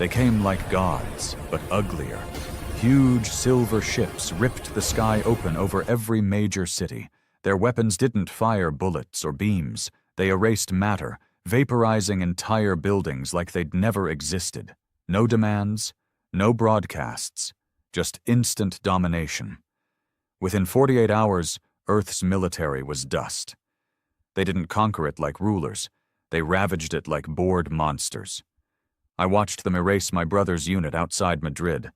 They came like gods, but uglier. Huge silver ships ripped the sky open over every major city. Their weapons didn't fire bullets or beams. They erased matter, vaporizing entire buildings like they'd never existed. No demands, no broadcasts, just instant domination. Within 48 hours, Earth's military was dust. They didn't conquer it like rulers. They ravaged it like bored monsters. I watched them erase my brother's unit outside Madrid.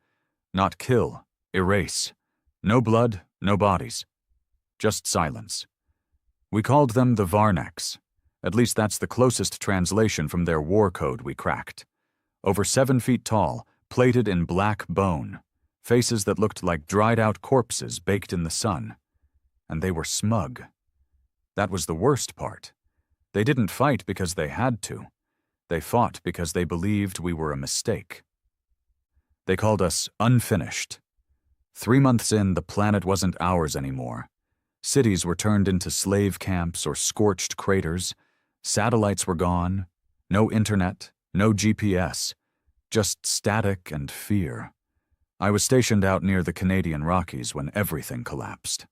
Not kill, erase. No blood, no bodies. Just silence. We called them the Varnaks. At least that's the closest translation from their war code we cracked. Over 7 feet tall, plated in black bone. Faces that looked like dried-out corpses baked in the sun. And they were smug. That was the worst part. They didn't fight because they had to. They fought because they believed we were a mistake. They called us unfinished. 3 months in, the planet wasn't ours anymore. Cities were turned into slave camps or scorched craters. Satellites were gone. No internet, no GPS. Just static and fear. I was stationed out near the Canadian Rockies when everything collapsed.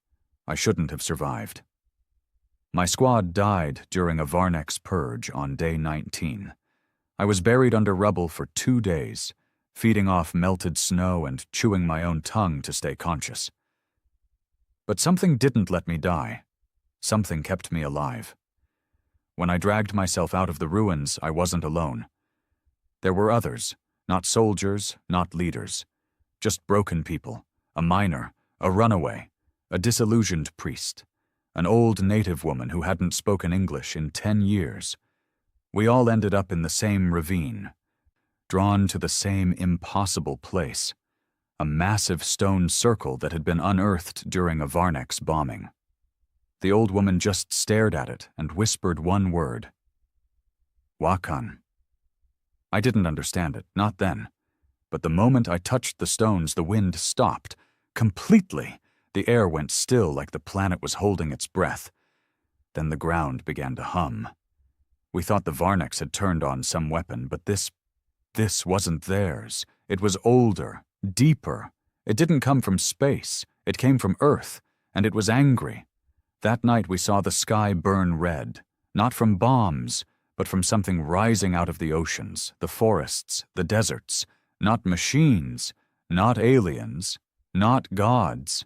I shouldn't have survived. My squad died during a Varnak's purge on day 19. I was buried under rubble for 2 days, feeding off melted snow and chewing my own tongue to stay conscious. But something didn't let me die. Something kept me alive. When I dragged myself out of the ruins, I wasn't alone. There were others, not soldiers, not leaders. Just broken people, a miner, a runaway, a disillusioned priest, an old native woman who hadn't spoken English in 10 years. We all ended up in the same ravine, drawn to the same impossible place, a massive stone circle that had been unearthed during a Varnak's bombing. The old woman just stared at it and whispered one word. Wakan. I didn't understand it, not then. But the moment I touched the stones, the wind stopped. Completely. The air went still like the planet was holding its breath. Then the ground began to hum. We thought the Varnaks had turned on some weapon, but this wasn't theirs. It was older, deeper. It didn't come from space. It came from Earth, and it was angry. That night we saw the sky burn red, not from bombs, but from something rising out of the oceans, the forests, the deserts. Not machines, not aliens, not gods,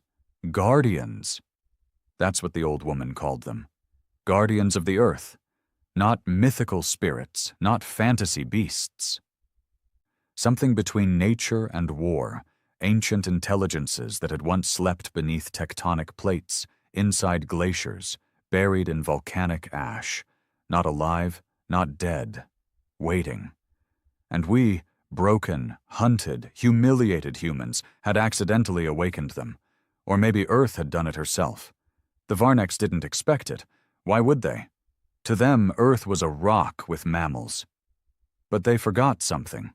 guardians. That's what the old woman called them. Guardians of the earth. Not mythical spirits, not fantasy beasts. Something between nature and war, ancient intelligences that had once slept beneath tectonic plates, inside glaciers, buried in volcanic ash. Not alive, not dead, waiting. And we, broken, hunted, humiliated humans, had accidentally awakened them. Or maybe Earth had done it herself. The Varnaks didn't expect it. Why would they? To them, Earth was a rock with mammals. But they forgot something.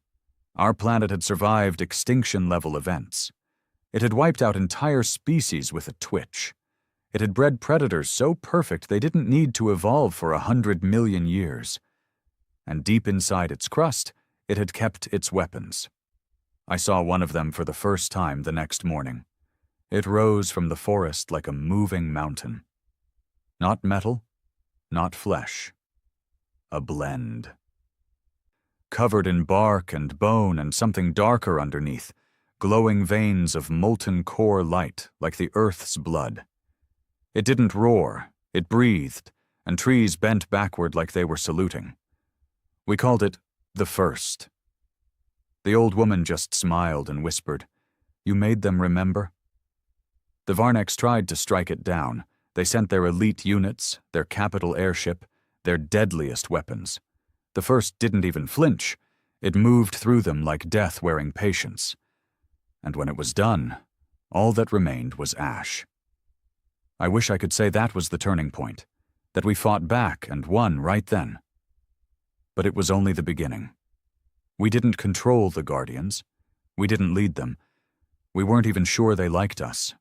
Our planet had survived extinction-level events. It had wiped out entire species with a twitch. It had bred predators so perfect they didn't need to evolve for 100 million years. And deep inside its crust, it had kept its weapons. I saw one of them for the first time the next morning. It rose from the forest like a moving mountain. Not metal, not flesh. A blend. Covered in bark and bone and something darker underneath, glowing veins of molten core light like the Earth's blood. It didn't roar, it breathed, and trees bent backward like they were saluting. We called it the First. The old woman just smiled and whispered, "You made them remember?" The Varnaks tried to strike it down. They sent their elite units, their capital airship, their deadliest weapons. The First didn't even flinch. It moved through them like death wearing patience. And when it was done, all that remained was ash. I wish I could say that was the turning point, that we fought back and won right then. But it was only the beginning. We didn't control the Guardians. We didn't lead them. We weren't even sure they liked us.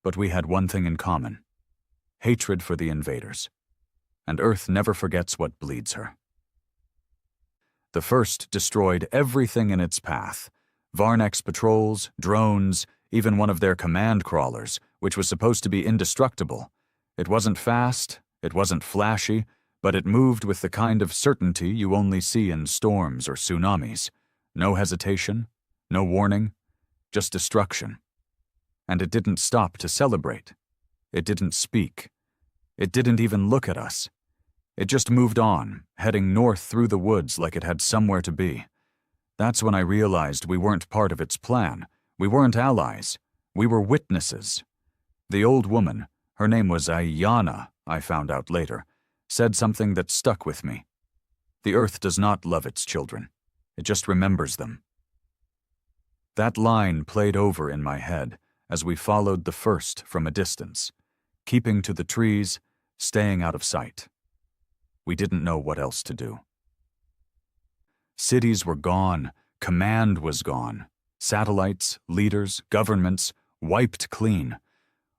But we had one thing in common: hatred for the invaders. And Earth never forgets what bleeds her. The first destroyed everything in its path. Varnek's patrols, drones, even one of their command crawlers, which was supposed to be indestructible. It wasn't fast, it wasn't flashy, but it moved with the kind of certainty you only see in storms or tsunamis. No hesitation, no warning, just destruction. And it didn't stop to celebrate. It didn't speak. It didn't even look at us. It just moved on, heading north through the woods like it had somewhere to be. That's when I realized we weren't part of its plan. We weren't allies. We were witnesses. The old woman, her name was Ayana, I found out later, said something that stuck with me. The Earth does not love its children. It just remembers them. That line played over in my head as we followed the first from a distance, keeping to the trees, staying out of sight. We didn't know what else to do. Cities were gone, command was gone, satellites, leaders, governments, wiped clean.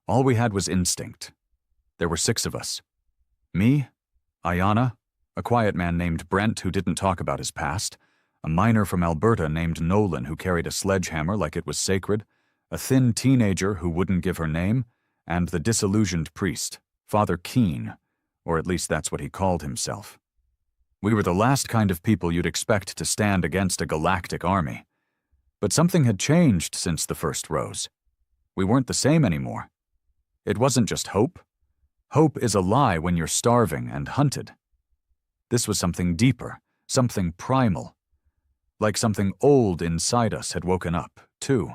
All we had was instinct. There were 6 of us. Me, Ayana, a quiet man named Brent who didn't talk about his past, a miner from Alberta named Nolan who carried a sledgehammer like it was sacred, a thin teenager who wouldn't give her name, and the disillusioned priest, Father Keen, or at least that's what he called himself. We were the last kind of people you'd expect to stand against a galactic army. But something had changed since the first rose. We weren't the same anymore. It wasn't just hope. Hope is a lie when you're starving and hunted. This was something deeper, something primal. Like something old inside us had woken up, too.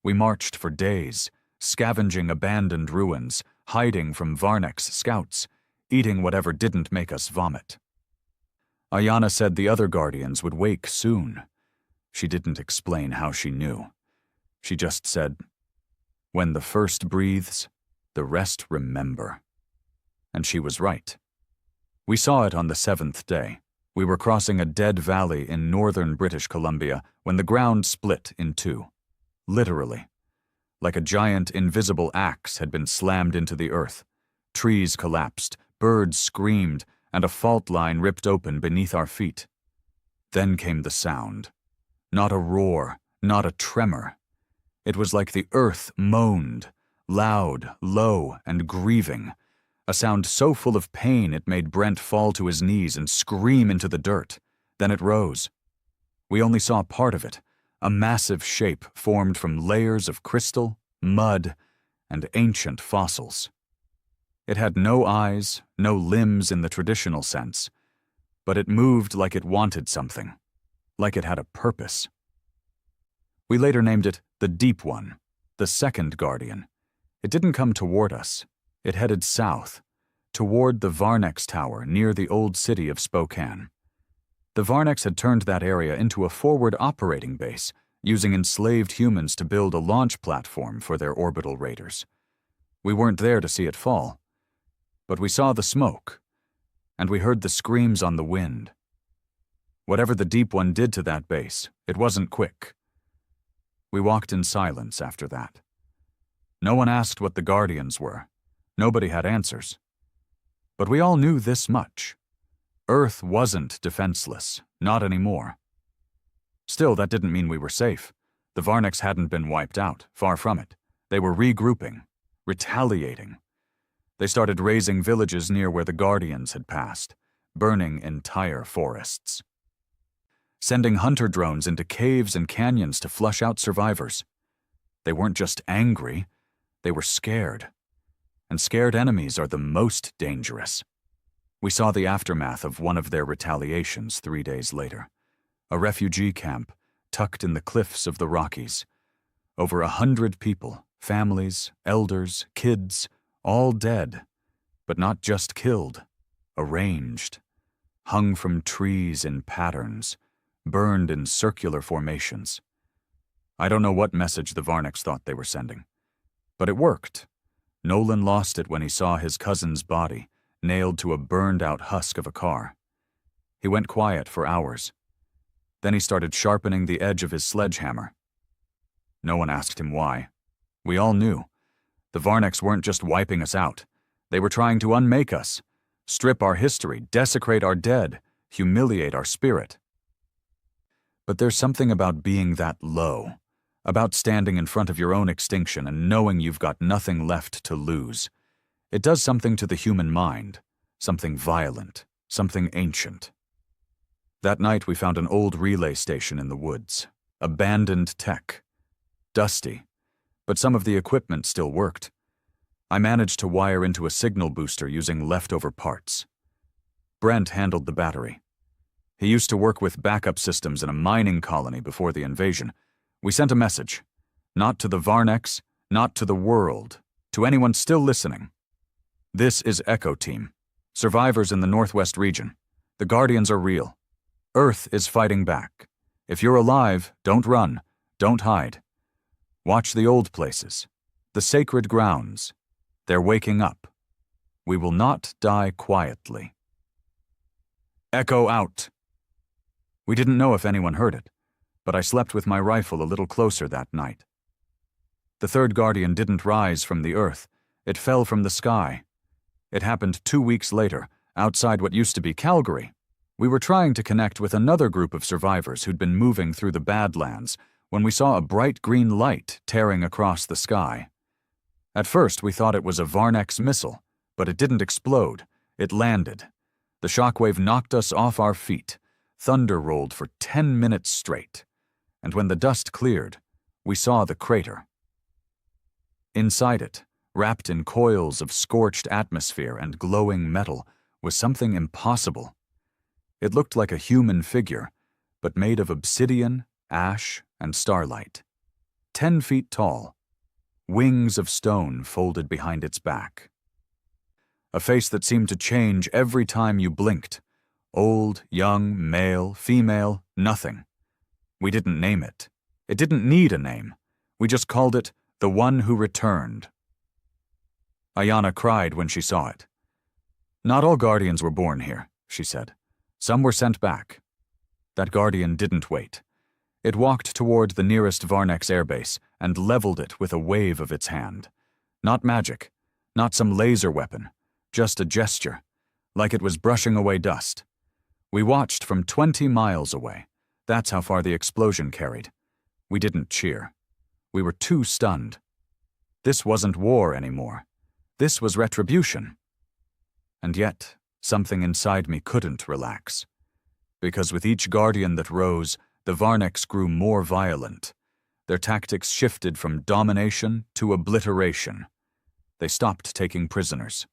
We marched for days, scavenging abandoned ruins, hiding from Varnek's scouts, eating whatever didn't make us vomit. Ayana said the other guardians would wake soon. She didn't explain how she knew. She just said, "When the first breathes, the rest remember." And she was right. We saw it on the 7th day. We were crossing a dead valley in northern British Columbia when the ground split in 2. Literally. Like a giant invisible axe had been slammed into the earth. Trees collapsed, birds screamed, and a fault line ripped open beneath our feet. Then came the sound. Not a roar, not a tremor. It was like the earth moaned, loud, low, and grieving. A sound so full of pain it made Brent fall to his knees and scream into the dirt. Then it rose. We only saw part of it, a massive shape formed from layers of crystal, mud, and ancient fossils. It had no eyes, no limbs in the traditional sense, but it moved like it wanted something, like it had a purpose. We later named it the Deep One, the second guardian. It didn't come toward us. It headed south, toward the Varnek's Tower near the old city of Spokane. The Varneks had turned that area into a forward operating base, using enslaved humans to build a launch platform for their orbital raiders. We weren't there to see it fall, but we saw the smoke, and we heard the screams on the wind. Whatever the Deep One did to that base, it wasn't quick. We walked in silence after that. No one asked what the Guardians were. Nobody had answers. But we all knew this much. Earth wasn't defenseless, not anymore. Still, that didn't mean we were safe. The Varneks hadn't been wiped out, far from it. They were regrouping, retaliating. They started razing villages near where the Guardians had passed, burning entire forests. Sending hunter drones into caves and canyons to flush out survivors. They weren't just angry, they were scared. And scared enemies are the most dangerous. We saw the aftermath of one of their retaliations 3 days later. A refugee camp tucked in the cliffs of the Rockies. Over 100 people, families, elders, kids, all dead, but not just killed, arranged, hung from trees in patterns, burned in circular formations. I don't know what message the Varneks thought they were sending, but it worked. Nolan lost it when he saw his cousin's body nailed to a burned-out husk of a car. He went quiet for hours. Then he started sharpening the edge of his sledgehammer. No one asked him why. We all knew. The Varneks weren't just wiping us out. They were trying to unmake us, strip our history, desecrate our dead, humiliate our spirit. But there's something about being that low, about standing in front of your own extinction and knowing you've got nothing left to lose. It does something to the human mind, something violent, something ancient. That night we found an old relay station in the woods, abandoned tech, dusty, but some of the equipment still worked. I managed to wire into a signal booster using leftover parts. Brent handled the battery. He used to work with backup systems in a mining colony before the invasion. We sent a message, not to the Varnex, not to the world, to anyone still listening. This is Echo Team, survivors in the Northwest region. The Guardians are real. Earth is fighting back. If you're alive, don't run, don't hide. Watch the old places, the sacred grounds. They're waking up. We will not die quietly. Echo out. We didn't know if anyone heard it, but I slept with my rifle a little closer that night. The third Guardian didn't rise from the earth. It fell from the sky. It happened 2 weeks later, outside what used to be Calgary. We were trying to connect with another group of survivors who'd been moving through the Badlands when we saw a bright green light tearing across the sky. At first, we thought it was a Varnex missile, but it didn't explode. It landed. The shockwave knocked us off our feet. Thunder rolled for 10 minutes straight. And when the dust cleared, we saw the crater. Inside it, wrapped in coils of scorched atmosphere and glowing metal, was something impossible. It looked like a human figure, but made of obsidian, ash, and starlight. 10 feet tall. Wings of stone folded behind its back. A face that seemed to change every time you blinked. Old, young, male, female, nothing. We didn't name it. It didn't need a name. We just called it the One Who Returned. Ayana cried when she saw it. Not all Guardians were born here, she said. Some were sent back. That Guardian didn't wait. It walked toward the nearest Varnex airbase and leveled it with a wave of its hand. Not magic, not some laser weapon, just a gesture, like it was brushing away dust. We watched from 20 miles away. That's how far the explosion carried. We didn't cheer. We were too stunned. This wasn't war anymore. This was retribution. And yet, something inside me couldn't relax. Because with each Guardian that rose, the Varnex grew more violent. Their tactics shifted from domination to obliteration. They stopped taking prisoners.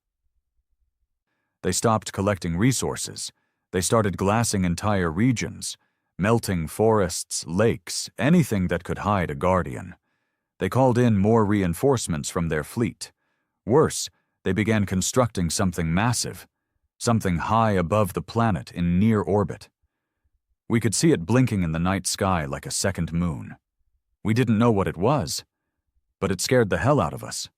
They stopped collecting resources. They started glassing entire regions, melting forests, lakes, anything that could hide a Guardian. They called in more reinforcements from their fleet. Worse, they began constructing something massive, something high above the planet in near orbit. We could see it blinking in the night sky like a second moon. We didn't know what it was, but it scared the hell out of us.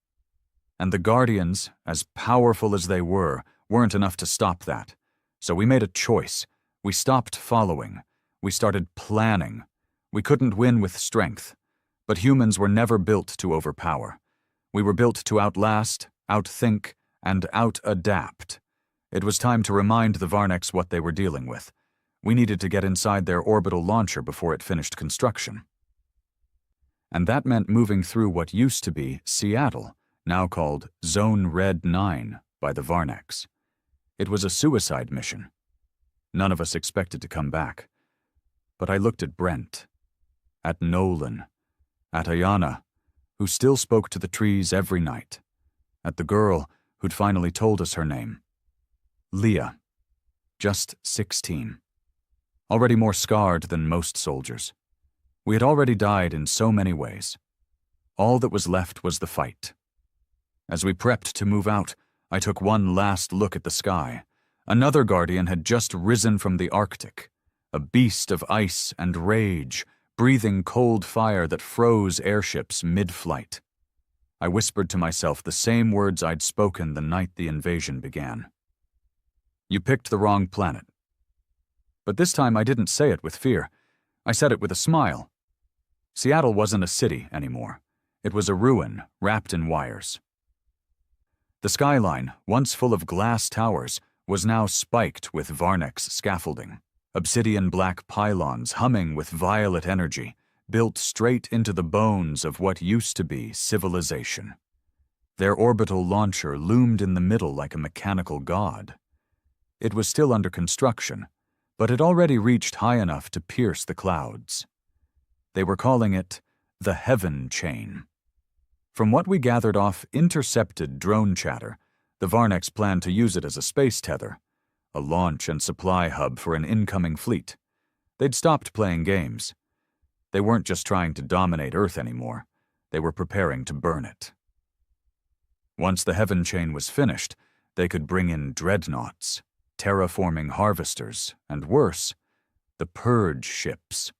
And the Guardians, as powerful as they were, weren't enough to stop that. So we made a choice. We stopped following. We started planning. We couldn't win with strength, but humans were never built to overpower. We were built to outlast, outthink, and out-adapt. It was time to remind the Varnex what they were dealing with. We needed to get inside their orbital launcher before it finished construction. And that meant moving through what used to be Seattle, now called Zone Red 9 by the Varnex. It was a suicide mission. None of us expected to come back. But I looked at Brent, at Nolan, at Ayana, who still spoke to the trees every night, at the girl who'd finally told us her name. Leah, just 16. Already more scarred than most soldiers. We had already died in so many ways. All that was left was the fight. As we prepped to move out, I took one last look at the sky. Another Guardian had just risen from the Arctic, a beast of ice and rage, breathing cold fire that froze airships mid-flight. I whispered to myself the same words I'd spoken the night the invasion began. You picked the wrong planet. But this time I didn't say it with fear. I said it with a smile. Seattle wasn't a city anymore. It was a ruin wrapped in wires. The skyline, once full of glass towers, was now spiked with Varnex scaffolding. Obsidian black pylons humming with violet energy, built straight into the bones of what used to be civilization. Their orbital launcher loomed in the middle like a mechanical god. It was still under construction, but it already reached high enough to pierce the clouds. They were calling it the Heaven Chain. From what we gathered off intercepted drone chatter, the Varnex planned to use it as a space tether, a launch and supply hub for an incoming fleet. They'd stopped playing games. They weren't just trying to dominate Earth anymore. They were preparing to burn it. Once the Heaven Chain was finished, they could bring in dreadnoughts, terraforming harvesters, and worse, the Purge ships.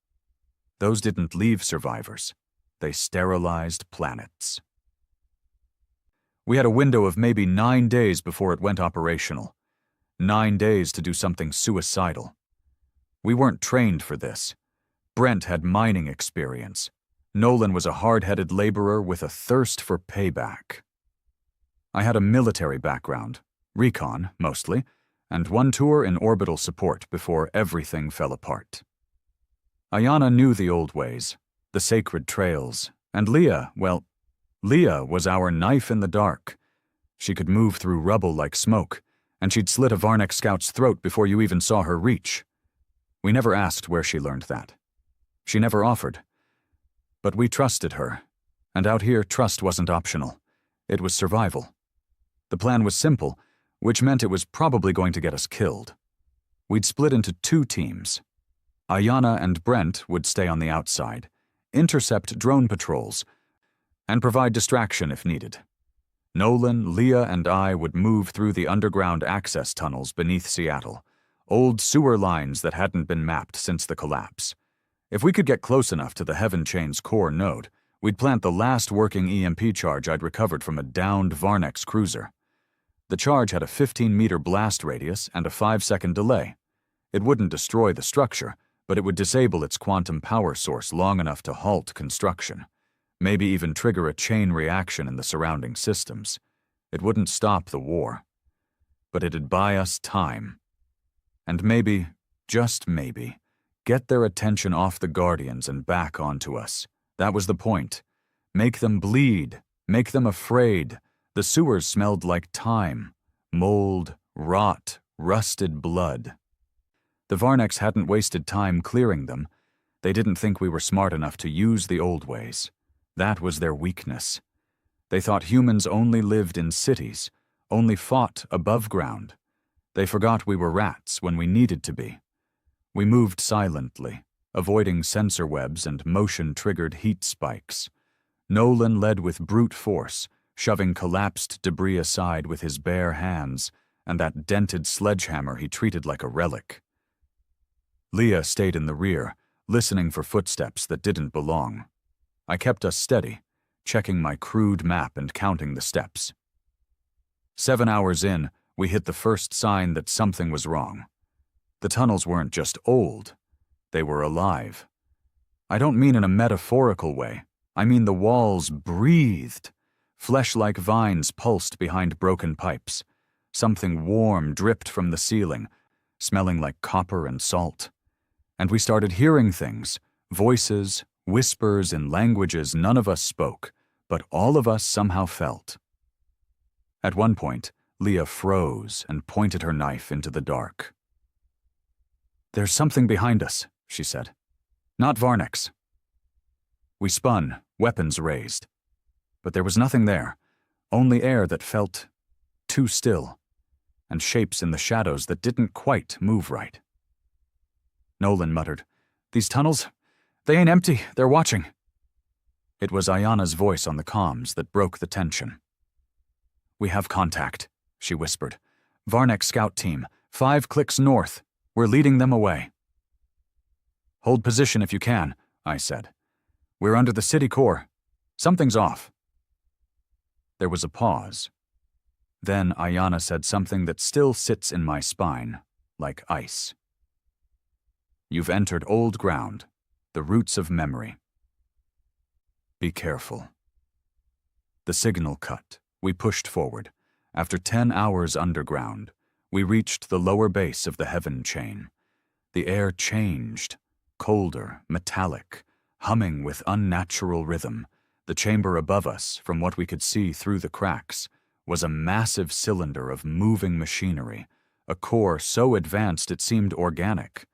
Those didn't leave survivors. They sterilized planets. We had a window of maybe 9 days before it went operational. 9 days to do something suicidal. We weren't trained for this. Brent had mining experience. Nolan was a hard-headed laborer with a thirst for payback. I had a military background, recon mostly, and one tour in orbital support before everything fell apart. Ayana knew the old ways, the sacred trails, and Leah was our knife in the dark. She could move through rubble like smoke, and she'd slit a Varnex scout's throat before you even saw her reach. We never asked where she learned that. She never offered. But we trusted her, and out here trust wasn't optional. It was survival. The plan was simple, which meant it was probably going to get us killed. We'd split into 2 teams. Ayana and Brent would stay on the outside, intercept drone patrols, and provide distraction if needed. Nolan, Leah, and I would move through the underground access tunnels beneath Seattle, old sewer lines that hadn't been mapped since the collapse. If we could get close enough to the Heaven Chain's core node, we'd plant the last working EMP charge I'd recovered from a downed Varnex cruiser. The charge had a 15-meter blast radius and a 5-second delay. It wouldn't destroy the structure, but it would disable its quantum power source long enough to halt construction, maybe even trigger a chain reaction in the surrounding systems. It wouldn't stop the war, but it'd buy us time. And maybe, just maybe, get their attention off the Guardians and back onto us. That was the point. Make them bleed, make them afraid. The sewers smelled like time, mold, rot, rusted blood. The Varnex hadn't wasted time clearing them. They didn't think we were smart enough to use the old ways. That was their weakness. They thought humans only lived in cities, only fought above ground. They forgot we were rats when we needed to be. We moved silently, avoiding sensor webs and motion-triggered heat spikes. Nolan led with brute force, shoving collapsed debris aside with his bare hands and that dented sledgehammer he treated like a relic. Leah stayed in the rear, listening for footsteps that didn't belong. I kept us steady, checking my crude map and counting the steps. 7 hours in, we hit the first sign that something was wrong. The tunnels weren't just old, they were alive. I don't mean in a metaphorical way. I mean the walls breathed. Flesh-like vines pulsed behind broken pipes. Something warm dripped from the ceiling, smelling like copper and salt. And we started hearing things, voices, whispers in languages none of us spoke, but all of us somehow felt. At one point, Leah froze and pointed her knife into the dark. "There's something behind us," she said. "Not Varnex." We spun, weapons raised. But there was nothing there, only air that felt too still, and shapes in the shadows that didn't quite move right. Nolan muttered, "These tunnels, they ain't empty, they're watching." It was Ayana's voice on the comms that broke the tension. "We have contact," she whispered. "Varnex scout team, 5 clicks north. We're leading them away." "Hold position if you can," I said. "We're under the city core. Something's off." There was a pause. Then Ayana said something that still sits in my spine, like ice. "You've entered old ground, the roots of memory. Be careful." The signal cut. We pushed forward. After 10 hours underground, we reached the lower base of the Heaven Chain. The air changed, colder, metallic, humming with unnatural rhythm. The chamber above us, from what we could see through the cracks, was a massive cylinder of moving machinery, a core so advanced it seemed organic.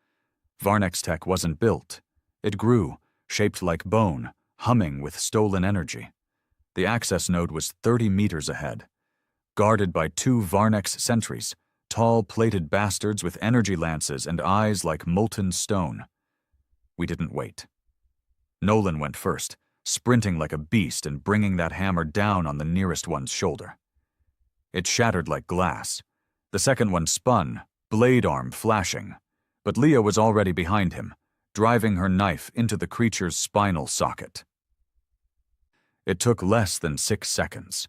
Varnek's tech wasn't built. It grew, shaped like bone, humming with stolen energy. The access node was 30 meters ahead, guarded by 2 Varnek's sentries, tall, plated bastards with energy lances and eyes like molten stone. We didn't wait. Nolan went first, sprinting like a beast and bringing that hammer down on the nearest one's shoulder. It shattered like glass. The second one spun, blade arm flashing, but Leah was already behind him, driving her knife into the creature's spinal socket. It took less than 6 seconds.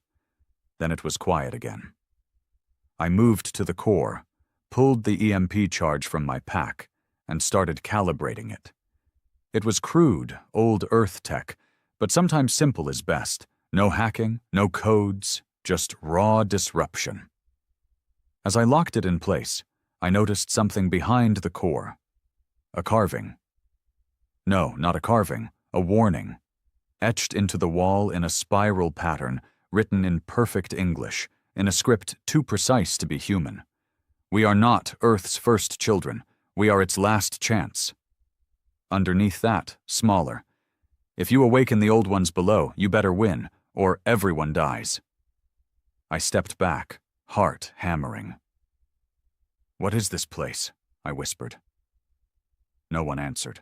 Then it was quiet again. I moved to the core, pulled the EMP charge from my pack, and started calibrating it. It was crude, old Earth tech, but sometimes simple is best. No hacking, no codes, just raw disruption. As I locked it in place, I noticed something behind the core. A carving. No, not a carving, a warning. Etched into the wall in a spiral pattern, written in perfect English, in a script too precise to be human. We are not Earth's first children. We are its last chance. Underneath that, smaller. If you awaken the old ones below, you better win, or everyone dies. I stepped back, heart hammering. "What is this place?" I whispered. No one answered.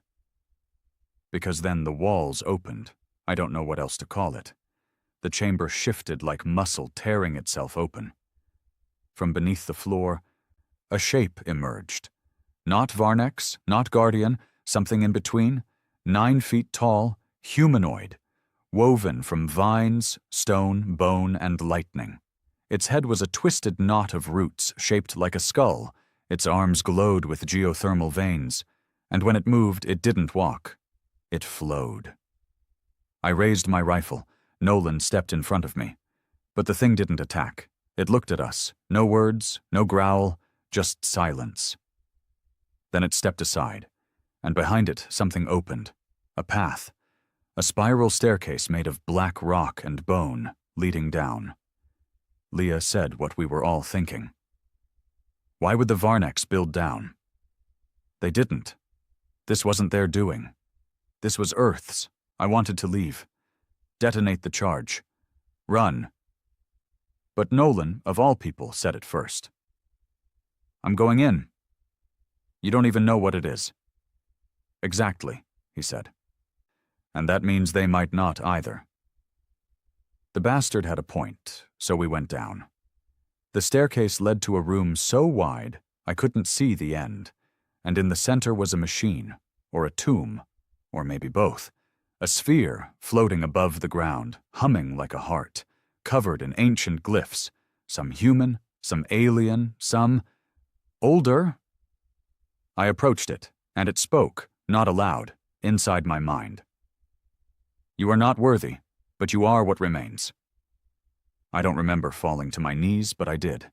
Because then the walls opened. I don't know what else to call it. The chamber shifted like muscle tearing itself open. From beneath the floor, a shape emerged. Not Varnex, not Guardian, something in between, 9 feet tall, humanoid, woven from vines, stone, bone, and lightning. Its head was a twisted knot of roots shaped like a skull. Its arms glowed with geothermal veins, and when it moved, it didn't walk. It flowed. I raised my rifle. Nolan stepped in front of me. But the thing didn't attack. It looked at us. No words, no growl, just silence. Then it stepped aside, and behind it something opened. A path. A spiral staircase made of black rock and bone, leading down. Leah said what we were all thinking. Why would the Varnex build down? They didn't. This wasn't their doing. This was Earth's. I wanted to leave. Detonate the charge. Run. But Nolan, of all people, said it first. "I'm going in." "You don't even know what it is." "Exactly," he said. "And that means they might not either." The bastard had a point, so we went down. The staircase led to a room so wide I couldn't see the end, and in the center was a machine, or a tomb, or maybe both. A sphere floating above the ground, humming like a heart, covered in ancient glyphs, some human, some alien, some older. I approached it, and it spoke, not aloud, inside my mind. "You are not worthy, but you are what remains." I don't remember falling to my knees, but I did.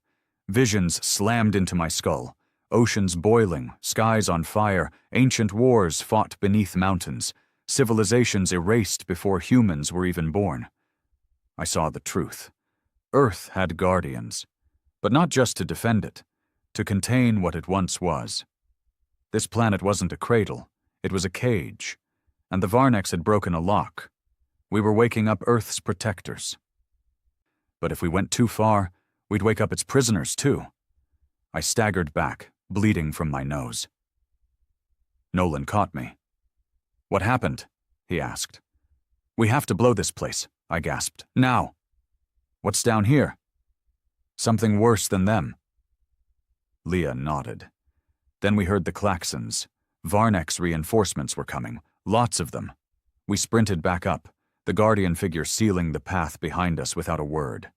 Visions slammed into my skull. Oceans boiling, skies on fire, ancient wars fought beneath mountains, civilizations erased before humans were even born. I saw the truth. Earth had guardians, but not just to defend it, to contain what it once was. This planet wasn't a cradle, it was a cage, and the Varnex had broken a lock. We were waking up Earth's protectors. But if we went too far, we'd wake up its prisoners too. I staggered back, bleeding from my nose. Nolan caught me. "What happened?" he asked. "We have to blow this place," I gasped. "Now." "What's down here?" "Something worse than them." Leah nodded. Then we heard the klaxons. Varnex reinforcements were coming, lots of them. We sprinted back up, the Guardian figure sealing the path behind us without a word.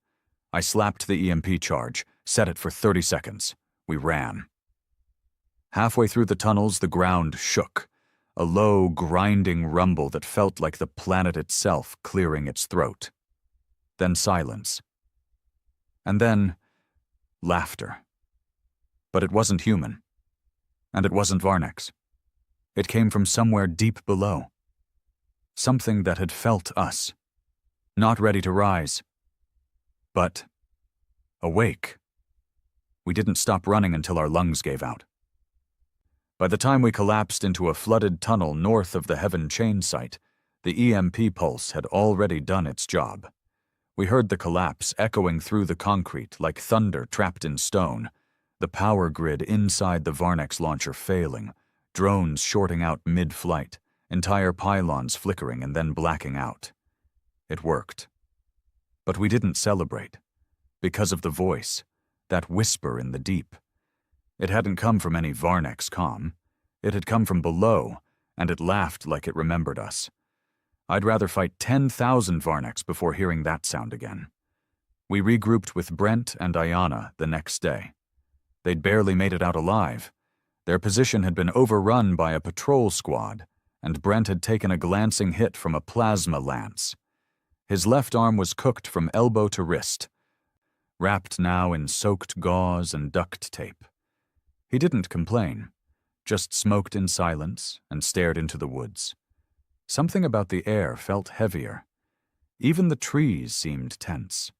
I slapped the EMP charge, set it for 30 seconds. We ran. Halfway through the tunnels, the ground shook. A low, grinding rumble that felt like the planet itself clearing its throat. Then silence. And then laughter. But it wasn't human. And it wasn't Varnex. It came from somewhere deep below. Something that had felt us. Not ready to rise, but awake. We didn't stop running until our lungs gave out. By the time we collapsed into a flooded tunnel north of the Heaven Chain site, the EMP pulse had already done its job. We heard the collapse echoing through the concrete like thunder trapped in stone, the power grid inside the Varnex launcher failing, drones shorting out mid-flight, entire pylons flickering and then blacking out. It worked. But we didn't celebrate, because of the voice, that whisper in the deep. It hadn't come from any Varnex comm. It had come from below, and it laughed like it remembered us. I'd rather fight 10,000 Varnex before hearing that sound again. We regrouped with Brent and Ayana the next day. They'd barely made it out alive. Their position had been overrun by a patrol squad, and Brent had taken a glancing hit from a plasma lance. His left arm was cooked from elbow to wrist, wrapped now in soaked gauze and duct tape. He didn't complain, just smoked in silence and stared into the woods. Something about the air felt heavier. Even the trees seemed tense.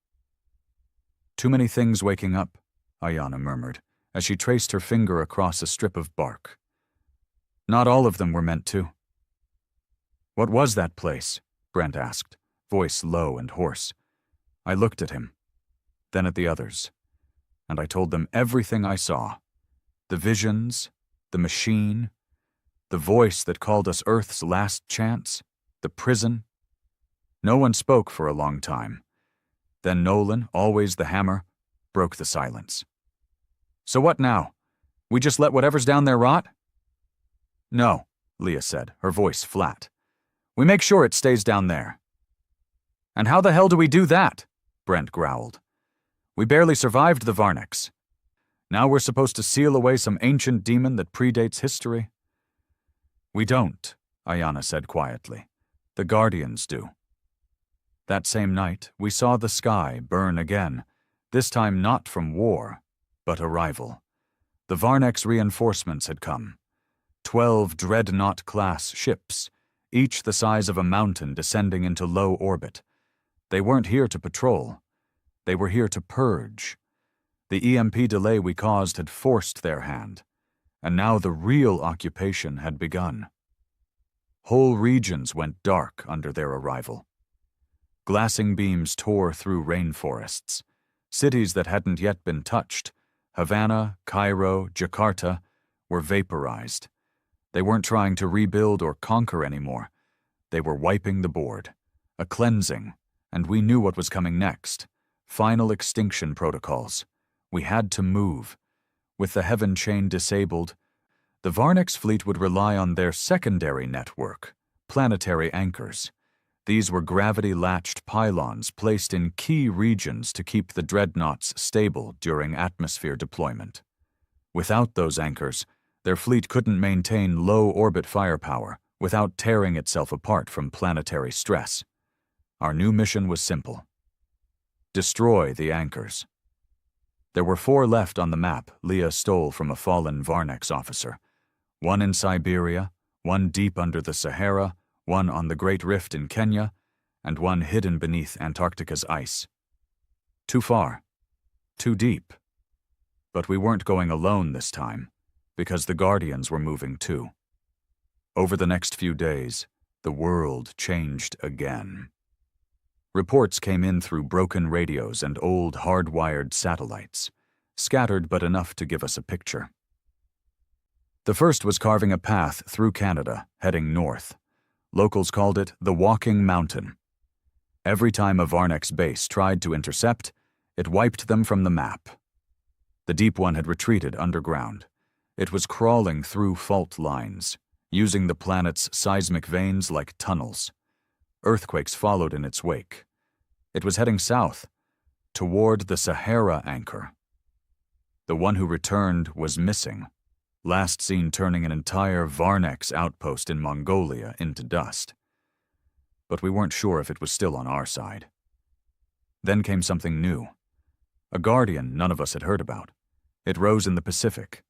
"Too many things waking up," Ayana murmured, as she traced her finger across a strip of bark. "Not all of them were meant to." "What was that place?" Brent asked, voice low and hoarse. I looked at him, then at the others, and I told them everything I saw. The visions, the machine, the voice that called us Earth's last chance, the prison. No one spoke for a long time. Then Nolan, always the hammer, broke the silence. "So what now? We just let whatever's down there rot?" "No," Leah said, her voice flat. "We make sure it stays down there." "And how the hell do we do that?" Brent growled. "We barely survived the Varnex. Now we're supposed to seal away some ancient demon that predates history?" "We don't," Ayana said quietly. "The Guardians do." That same night, we saw the sky burn again, this time not from war, but arrival. The Varnex reinforcements had come. 12 Dreadnought-class ships, each the size of a mountain descending into low orbit. They weren't here to patrol. They were here to purge. The EMP delay we caused had forced their hand, and now the real occupation had begun. Whole regions went dark under their arrival. Glassing beams tore through rainforests. Cities that hadn't yet been touched, Havana, Cairo, Jakarta, were vaporized. They weren't trying to rebuild or conquer anymore. They were wiping the board, a cleansing, and we knew what was coming next. Final extinction protocols. We had to move. With the Heaven Chain disabled, the Varnex fleet would rely on their secondary network, planetary anchors. These were gravity-latched pylons placed in key regions to keep the dreadnoughts stable during atmosphere deployment. Without those anchors, their fleet couldn't maintain low-orbit firepower without tearing itself apart from planetary stress. Our new mission was simple: destroy the anchors. There were 4 left on the map Leah stole from a fallen Varnex officer. 1 in Siberia, 1 deep under the Sahara, 1 on the Great Rift in Kenya, and 1 hidden beneath Antarctica's ice. Too far. Too deep. But we weren't going alone this time, because the Guardians were moving too. Over the next few days, the world changed again. Reports came in through broken radios and old hardwired satellites, scattered but enough to give us a picture. The first was carving a path through Canada, heading north. Locals called it the Walking Mountain. Every time a Varnex base tried to intercept, it wiped them from the map. The deep one had retreated underground. It was crawling through fault lines, using the planet's seismic veins like tunnels. Earthquakes followed in its wake. It was heading south, toward the Sahara anchor. The one who returned was missing, last seen turning an entire Varnex outpost in Mongolia into dust. But we weren't sure if it was still on our side. Then came something new. A Guardian none of us had heard about. It rose in the Pacific.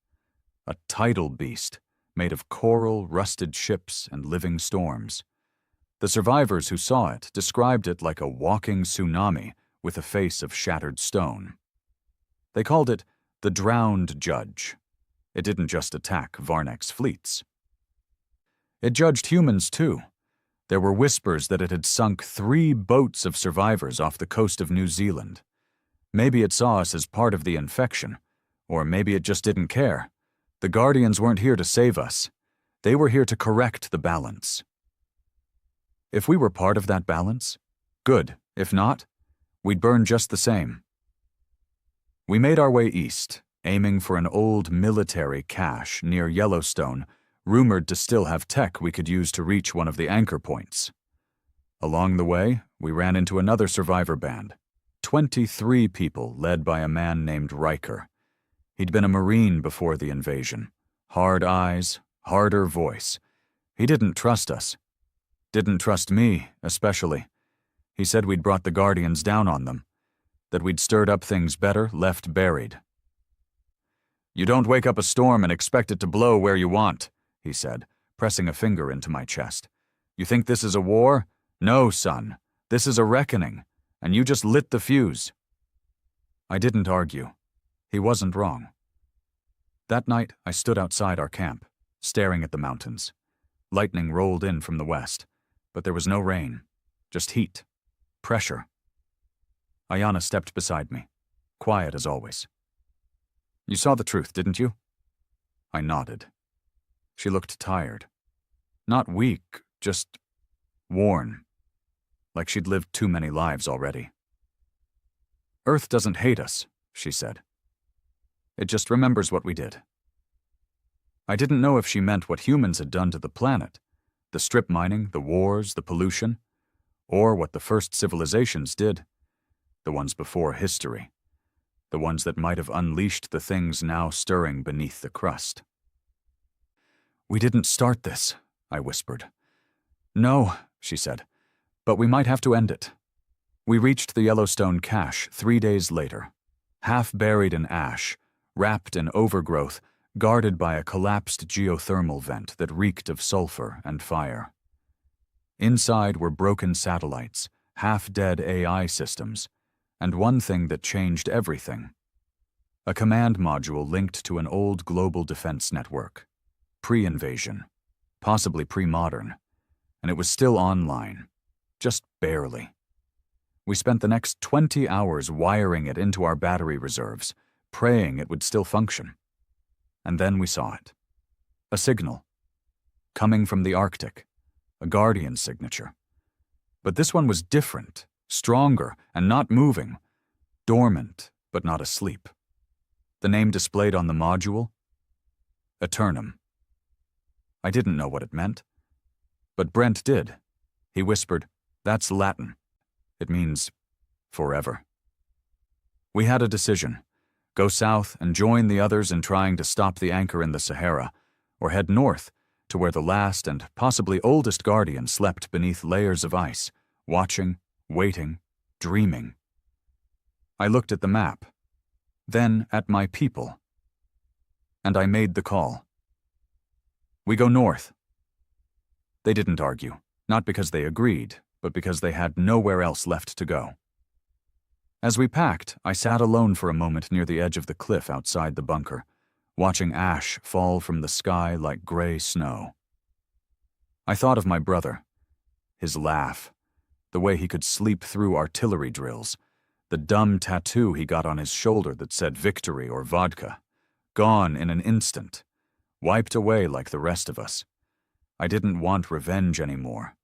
a tidal beast made of coral, rusted ships, and living storms. The survivors who saw it described it like a walking tsunami with a face of shattered stone. They called it the Drowned Judge. It didn't just attack Varnek's fleets. It judged humans, too. There were whispers that it had sunk 3 boats of survivors off the coast of New Zealand. Maybe it saw us as part of the infection, or maybe it just didn't care. The Guardians weren't here to save us. They were here to correct the balance. If we were part of that balance, good. If not, we'd burn just the same. We made our way east, aiming for an old military cache near Yellowstone, rumored to still have tech we could use to reach one of the anchor points. Along the way, we ran into another survivor band, 23 people led by a man named Riker. He'd been a Marine before the invasion. Hard eyes, harder voice. He didn't trust us. Didn't trust me, especially. He said we'd brought the Guardians down on them, that we'd stirred up things better left buried. "You don't wake up a storm and expect it to blow where you want," he said, pressing a finger into my chest. "You think this is a war? No, son. This is a reckoning, and you just lit the fuse." I didn't argue. He wasn't wrong. That night, I stood outside our camp, staring at the mountains. Lightning rolled in from the west, but there was no rain, just heat, pressure. Ayana stepped beside me, quiet as always. "You saw the truth, didn't you?" I nodded. She looked tired. Not weak, just worn, like she'd lived too many lives already. "Earth doesn't hate us," she said. "It just remembers what we did." I didn't know if she meant what humans had done to the planet, the strip mining, the wars, the pollution, or what the first civilizations did, the ones before history, the ones that might have unleashed the things now stirring beneath the crust. "We didn't start this," I whispered. "No," she said, "but we might have to end it." We reached the Yellowstone cache 3 days later, half buried in ash, wrapped in overgrowth, guarded by a collapsed geothermal vent that reeked of sulfur and fire. Inside were broken satellites, half-dead AI systems, and one thing that changed everything. A command module linked to an old global defense network. Pre-invasion, possibly pre-modern, and it was still online, just barely. We spent the next 20 hours wiring it into our battery reserves, praying it would still function. And then we saw it. A signal. Coming from the Arctic. A Guardian signature. But this one was different, stronger, and not moving. Dormant, but not asleep. The name displayed on the module? Eternum. I didn't know what it meant. But Brent did. He whispered, "That's Latin. It means forever." We had a decision. Go south and join the others in trying to stop the anchor in the Sahara, or head north to where the last and possibly oldest Guardian slept beneath layers of ice, watching, waiting, dreaming. I looked at the map, then at my people, and I made the call. "We go north." They didn't argue, not because they agreed, but because they had nowhere else left to go. As we packed, I sat alone for a moment near the edge of the cliff outside the bunker, watching ash fall from the sky like gray snow. I thought of my brother, his laugh, the way he could sleep through artillery drills, the dumb tattoo he got on his shoulder that said victory or vodka, gone in an instant, wiped away like the rest of us. I didn't want revenge anymore.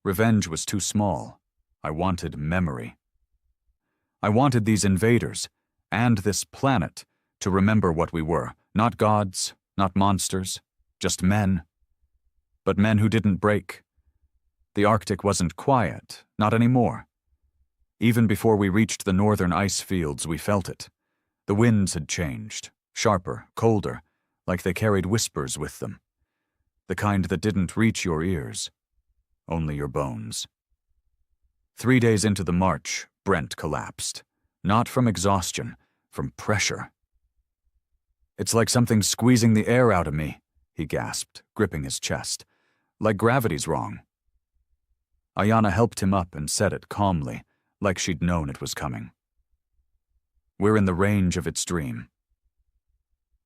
Revenge was too small. I wanted memory. I wanted these invaders, and this planet, to remember what we were. Not gods, not monsters, just men. But men who didn't break. The Arctic wasn't quiet, not anymore. Even before we reached the northern ice fields, we felt it. The winds had changed, sharper, colder, like they carried whispers with them. The kind that didn't reach your ears, only your bones. 3 days into the march, Brent collapsed. Not from exhaustion, from pressure. It's like something's squeezing the air out of me, he gasped, gripping his chest. Like gravity's wrong. Ayana helped him up and said it calmly, like she'd known it was coming. We're in the range of its dream.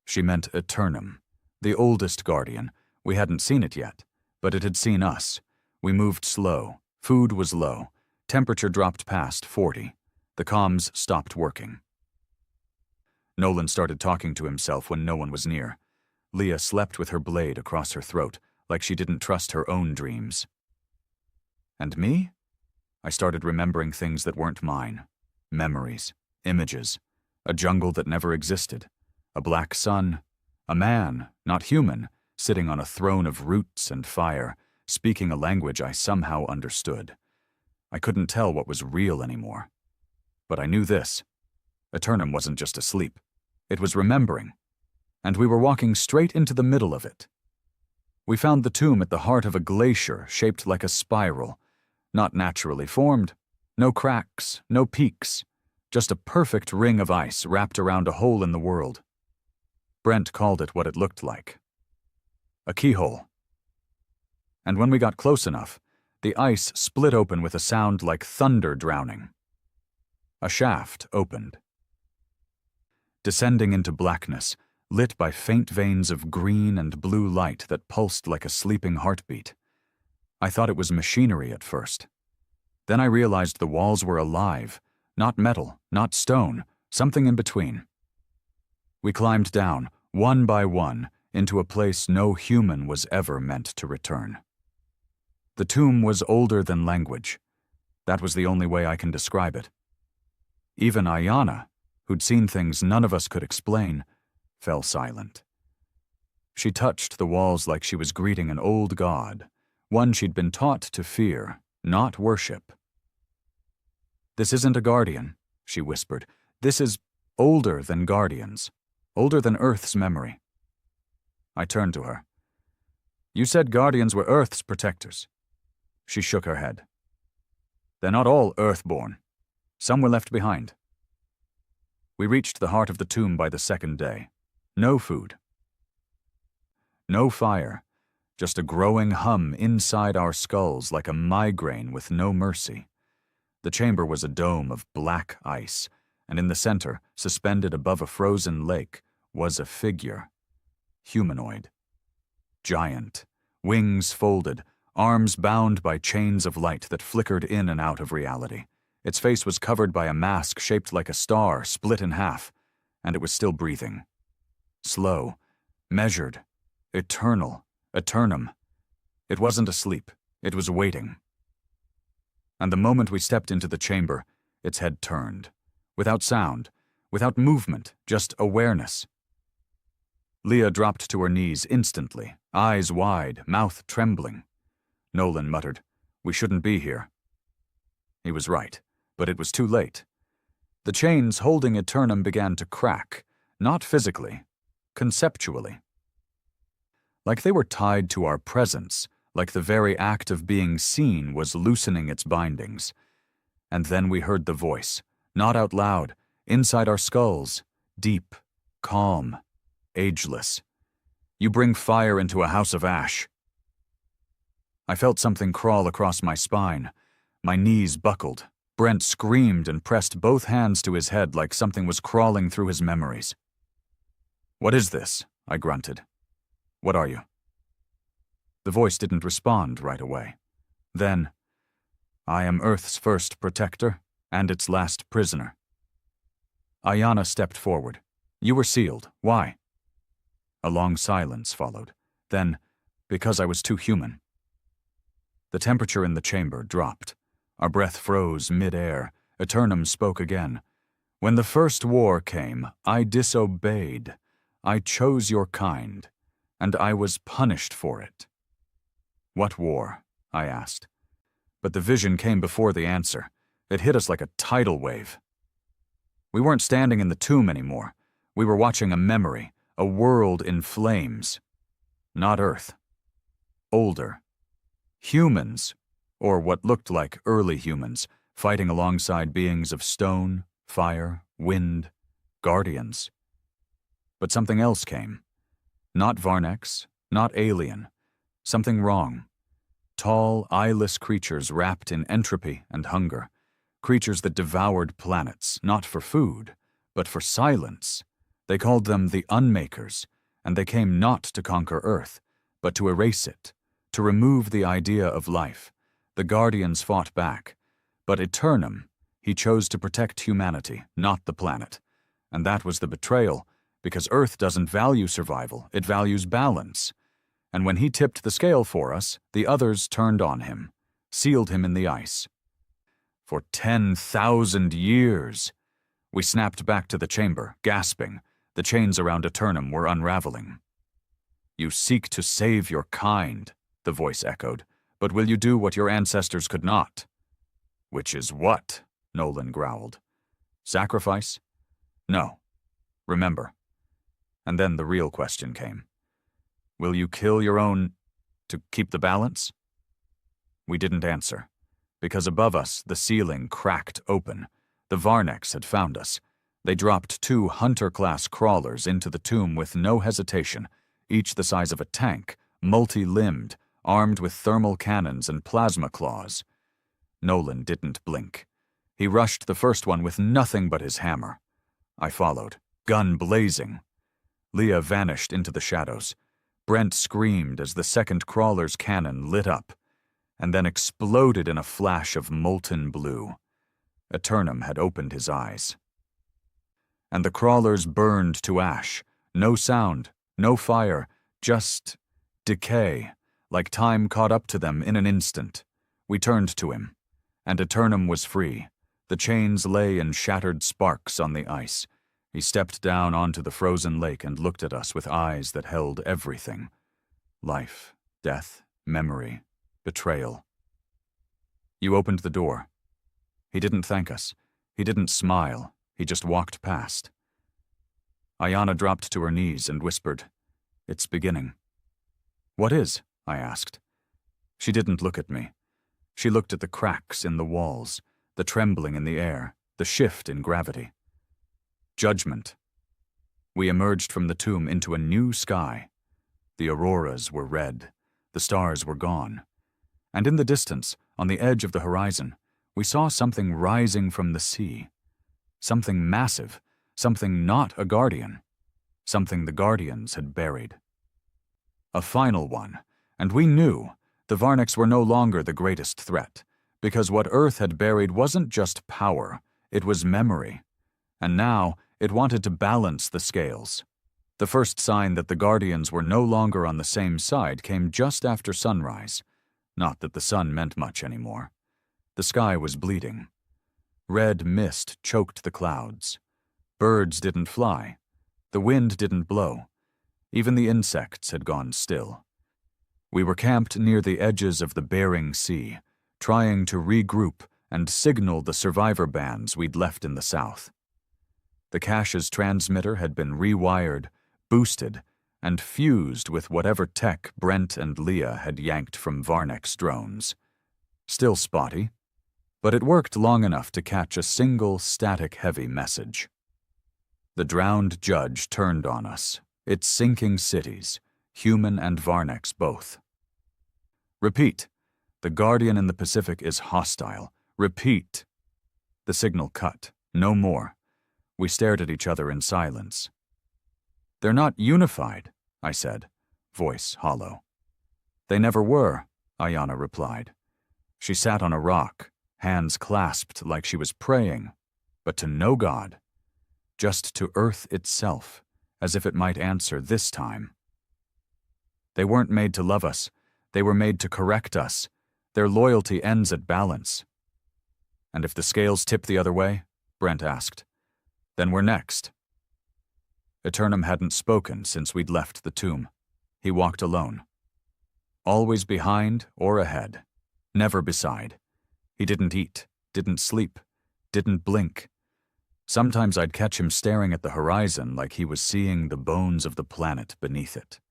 She meant Eternum, the oldest guardian. We hadn't seen it yet, but it had seen us. We moved slow. Food was low. Temperature dropped past 40. The comms stopped working. Nolan started talking to himself when no one was near. Leah slept with her blade across her throat, like she didn't trust her own dreams. And me? I started remembering things that weren't mine. Memories, images, a jungle that never existed, a black sun, a man, not human, sitting on a throne of roots and fire, speaking a language I somehow understood. I couldn't tell what was real anymore. But I knew this. Eternum wasn't just asleep. It was remembering. And we were walking straight into the middle of it. We found the tomb at the heart of a glacier shaped like a spiral, not naturally formed. No cracks, no peaks, just a perfect ring of ice wrapped around a hole in the world. Brent called it what it looked like. A keyhole. And when we got close enough, the ice split open with a sound like thunder drowning. A shaft opened. Descending into blackness, lit by faint veins of green and blue light that pulsed like a sleeping heartbeat. I thought it was machinery at first. Then I realized the walls were alive, not metal, not stone, something in between. We climbed down, one by one, into a place no human was ever meant to return. The tomb was older than language. That was the only way I can describe it. Even Ayana, who'd seen things none of us could explain, fell silent. She touched the walls like she was greeting an old god, one she'd been taught to fear, not worship. This isn't a guardian, she whispered. This is older than guardians, older than Earth's memory. I turned to her. You said guardians were Earth's protectors. She shook her head. They're not all Earthborn. Some were left behind. We reached the heart of the tomb by the second day. No food. No fire, just a growing hum inside our skulls like a migraine with no mercy. The chamber was a dome of black ice, and in the center, suspended above a frozen lake, was a figure. Humanoid. Giant. Wings folded, arms bound by chains of light that flickered in and out of reality. Its face was covered by a mask shaped like a star, split in half, and it was still breathing. Slow, measured, eternal, eternum. It wasn't asleep, it was waiting. And the moment we stepped into the chamber, its head turned. Without sound, without movement, just awareness. Leah dropped to her knees instantly, eyes wide, mouth trembling. Nolan muttered, "We shouldn't be here." He was right, but it was too late. The chains holding Eternum began to crack, not physically, conceptually. Like they were tied to our presence, like the very act of being seen was loosening its bindings. And then we heard the voice, not out loud, inside our skulls, deep, calm, ageless. You bring fire into a house of ash. I felt something crawl across my spine. My knees buckled. Brent screamed and pressed both hands to his head like something was crawling through his memories. "What is this?" I grunted. "What are you?" The voice didn't respond right away. Then, "I am Earth's first protector and its last prisoner." Ayana stepped forward. "You were sealed. Why?" A long silence followed. Then, "Because I was too human." The temperature in the chamber dropped. Our breath froze mid-air. Eternum spoke again. "When the first war came, I disobeyed. I chose your kind, and I was punished for it." "What war?" I asked. But the vision came before the answer. It hit us like a tidal wave. We weren't standing in the tomb anymore. We were watching a memory, a world in flames. Not Earth. Older. Humans, or what looked like early humans, fighting alongside beings of stone, fire, wind, guardians. But something else came. Not Varnex, not alien. Something wrong. Tall, eyeless creatures wrapped in entropy and hunger. Creatures that devoured planets, not for food, but for silence. They called them the Unmakers, and they came not to conquer Earth, but to erase it, to remove the idea of life. The Guardians fought back, but Eternum, he chose to protect humanity, not the planet. And that was the betrayal, because Earth doesn't value survival, it values balance. And when he tipped the scale for us, the others turned on him, sealed him in the ice. For 10,000 years, we snapped back to the chamber, gasping. The chains around Eternum were unraveling. "You seek to save your kind," the voice echoed, "but will you do what your ancestors could not?" "Which is what?" Nolan growled. "Sacrifice? No. Remember." And then the real question came. "Will you kill your own to keep the balance?" We didn't answer, because above us the ceiling cracked open. The Varnex had found us. They dropped 2 hunter-class crawlers into the tomb with no hesitation, each the size of a tank, multi-limbed, armed with thermal cannons and plasma claws. Nolan didn't blink. He rushed the first one with nothing but his hammer. I followed, gun blazing. Leah vanished into the shadows. Brent screamed as the second crawler's cannon lit up, and then exploded in a flash of molten blue. Eternum had opened his eyes. And the crawlers burned to ash. No sound, no fire, just decay, like time caught up to them in an instant. We turned to him, and Eternum was free. The chains lay in shattered sparks on the ice. He stepped down onto the frozen lake and looked at us with eyes that held everything. Life, death, memory, betrayal. You opened the door. He didn't thank us. He didn't smile. He just walked past. Ayana dropped to her knees and whispered, "It's beginning." "What is?" I asked. She didn't look at me. She looked at the cracks in the walls, the trembling in the air, the shift in gravity. Judgment. We emerged from the tomb into a new sky. The auroras were red. The stars were gone. And in the distance, on the edge of the horizon, we saw something rising from the sea. Something massive, something not a guardian, something the Guardians had buried. A final one, and we knew the Varnex were no longer the greatest threat, because what Earth had buried wasn't just power, it was memory. And now it wanted to balance the scales. The first sign that the Guardians were no longer on the same side came just after sunrise. Not that the sun meant much anymore. The sky was bleeding. Red mist choked the clouds. Birds didn't fly. The wind didn't blow. Even the insects had gone still. We were camped near the edges of the Bering Sea, trying to regroup and signal the survivor bands we'd left in the south. The cache's transmitter had been rewired, boosted, and fused with whatever tech Brent and Leah had yanked from Varnex drones. Still spotty, but it worked long enough to catch a single static-heavy message. The drowned judge turned on us, its sinking cities, human and Varnex both. "Repeat. The Guardian in the Pacific is hostile. Repeat." The signal cut. No more. We stared at each other in silence. "They're not unified," I said, voice hollow. "They never were," Ayana replied. She sat on a rock, hands clasped like she was praying, but to no god, just to Earth itself, as if it might answer this time. "They weren't made to love us. They were made to correct us. Their loyalty ends at balance." "And if the scales tip the other way?" Brent asked. "Then we're next." Eternum hadn't spoken since we'd left the tomb. He walked alone. Always behind or ahead, never beside. He didn't eat, didn't sleep, didn't blink. Sometimes I'd catch him staring at the horizon like he was seeing the bones of the planet beneath it.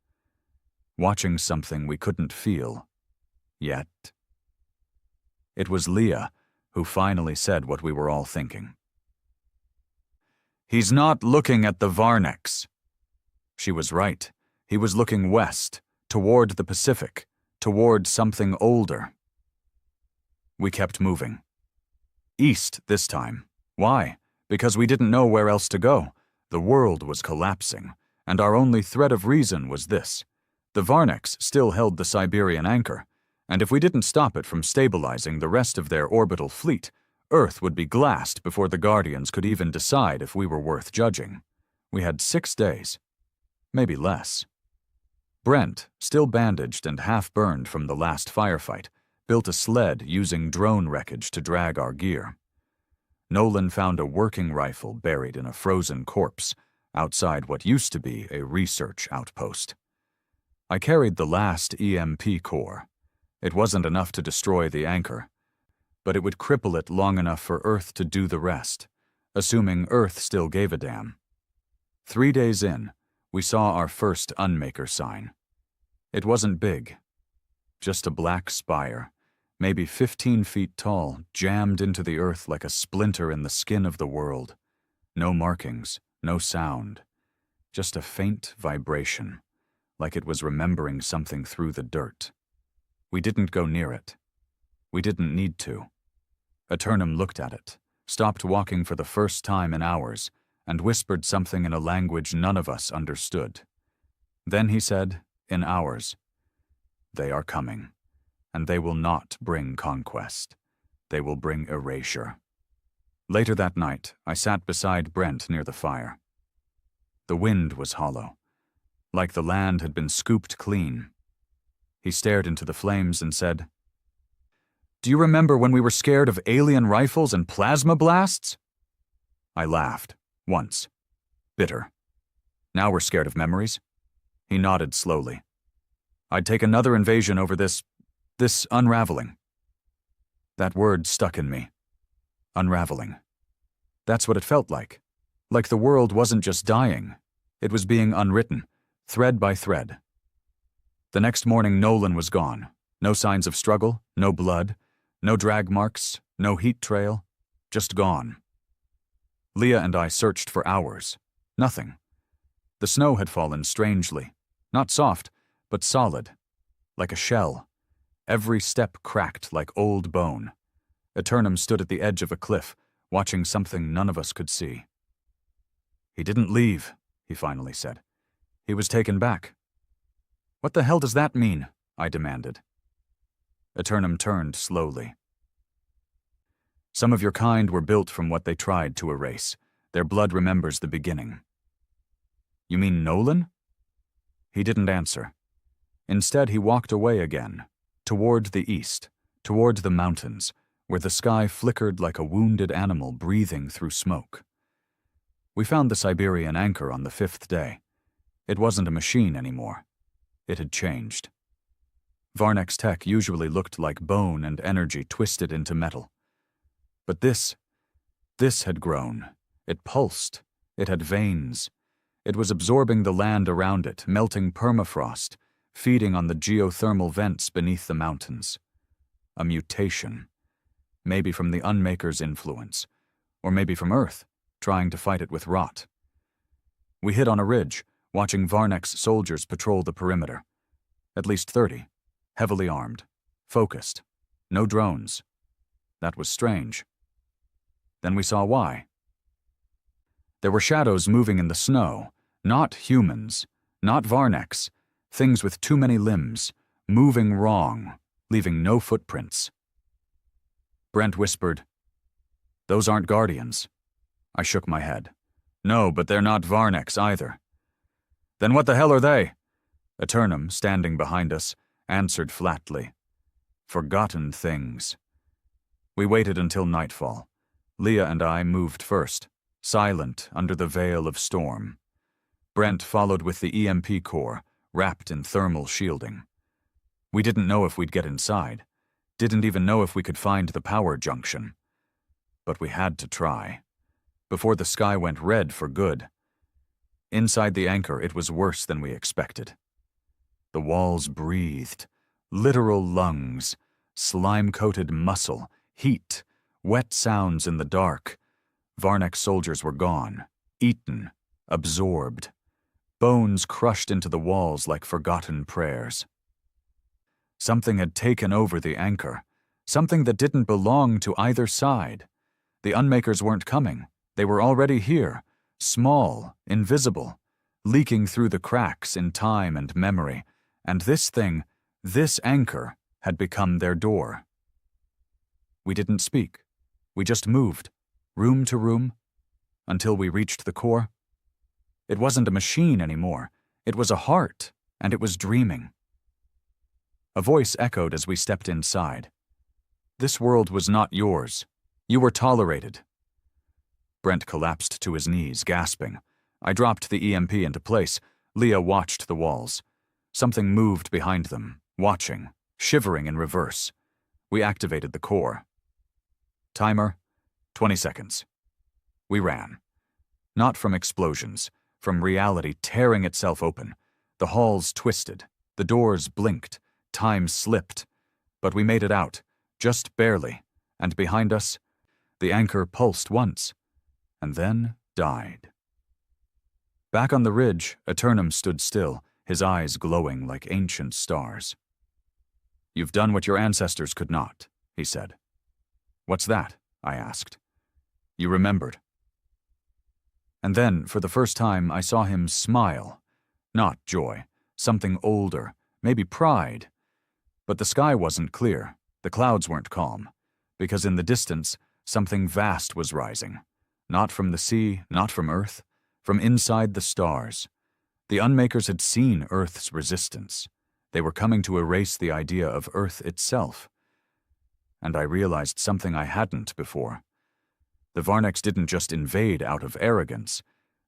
Watching something we couldn't feel. Yet. It was Leah who finally said what we were all thinking. "He's not looking at the Varnex." She was right. He was looking west, toward the Pacific, toward something older. We kept moving. East this time. Why? Because we didn't know where else to go. The world was collapsing, and our only thread of reason was this. The Varneks still held the Siberian anchor, and if we didn't stop it from stabilizing the rest of their orbital fleet, Earth would be glassed before the Guardians could even decide if we were worth judging. We had 6 days. Maybe less. Brent, still bandaged and half-burned from the last firefight, built a sled using drone wreckage to drag our gear. Nolan found a working rifle buried in a frozen corpse outside what used to be a research outpost. I carried the last EMP core. It wasn't enough to destroy the anchor, but it would cripple it long enough for Earth to do the rest, assuming Earth still gave a damn. 3 days in, we saw our first Unmaker sign. It wasn't big, just a black spire, maybe 15 feet tall, jammed into the Earth like a splinter in the skin of the world. No markings, no sound, just a faint vibration, like it was remembering something through the dirt. We didn't go near it. We didn't need to. Eternum looked at it, stopped walking for the first time in hours, and whispered something in a language none of us understood. Then he said, in ours, "They are coming, and they will not bring conquest. They will bring erasure." Later that night, I sat beside Brent near the fire. The wind was hollow, like the land had been scooped clean. He stared into the flames and said, "Do you remember when we were scared of alien rifles and plasma blasts?" I laughed, once. Bitter. Now we're scared of memories? He nodded slowly. I'd take another invasion over this unraveling. That word stuck in me. Unraveling. That's what it felt like. Like the world wasn't just dying. It was being unwritten, thread by thread. The next morning, Nolan was gone. No signs of struggle, no blood, no drag marks, no heat trail, just gone. Leah and I searched for hours. Nothing. The snow had fallen strangely. Not soft, but solid. Like a shell. Every step cracked like old bone. Eternum stood at the edge of a cliff, watching something none of us could see. "He didn't leave," he finally said. "He was taken back." "What the hell does that mean?" I demanded. Eternum turned slowly. "Some of your kind were built from what they tried to erase. Their blood remembers the beginning." "You mean Nolan?" He didn't answer. Instead, he walked away again, toward the east, toward the mountains, where the sky flickered like a wounded animal breathing through smoke. We found the Siberian anchor on the 5th day. It wasn't a machine anymore. It had changed. Varnek's tech usually looked like bone and energy twisted into metal. But this had grown. It pulsed. It had veins. It was absorbing the land around it, melting permafrost, feeding on the geothermal vents beneath the mountains. A mutation. Maybe from the Unmaker's influence, or maybe from Earth, trying to fight it with rot. We hid on a ridge, watching Varnek's soldiers patrol the perimeter. At least 30, heavily armed, focused, no drones. That was strange. Then we saw why. There were shadows moving in the snow, not humans, not Varneks, things with too many limbs, moving wrong, leaving no footprints. Brent whispered, "Those aren't Guardians." I shook my head. "No, but they're not Varneks either." "Then what the hell are they?" Eternum, standing behind us, answered flatly, "Forgotten things." We waited until nightfall. Leah and I moved first, silent under the veil of storm. Brent followed with the EMP core, wrapped in thermal shielding. We didn't know if we'd get inside, didn't even know if we could find the power junction. But we had to try, before the sky went red for good. Inside the anchor, it was worse than we expected. The walls breathed, literal lungs, slime-coated muscle, heat, wet sounds in the dark. Varnek soldiers were gone, eaten, absorbed. bones crushed into the walls like forgotten prayers. Something had taken over the anchor, something that didn't belong to either side. The Unmakers weren't coming. They were already here, small, invisible, leaking through the cracks in time and memory, and this thing, this anchor, had become their door. We didn't speak. We just moved, room to room, until we reached the core. It wasn't a machine anymore. It was a heart, and it was dreaming. A voice echoed as we stepped inside. This world was not yours. You were tolerated. Brent collapsed to his knees, gasping. I dropped the EMP into place. Leah watched the walls. Something moved behind them, watching, shivering in reverse. We activated the core. Timer, 20 seconds. We ran. Not from explosions, from reality tearing itself open. The halls twisted, the doors blinked, time slipped. But we made it out, just barely, and behind us, the anchor pulsed once, and then died. Back on the ridge, Eternum stood still, his eyes glowing like ancient stars. "You've done what your ancestors could not," he said. "What's that?" I asked. "You remembered." And then, for the first time, I saw him smile. Not joy, something older, maybe pride. But the sky wasn't clear, the clouds weren't calm, because in the distance, something vast was rising. Not from the sea, not from Earth, from inside the stars. The Unmakers had seen Earth's resistance. They were coming to erase the idea of Earth itself. And I realized something I hadn't before. The Varneks didn't just invade out of arrogance.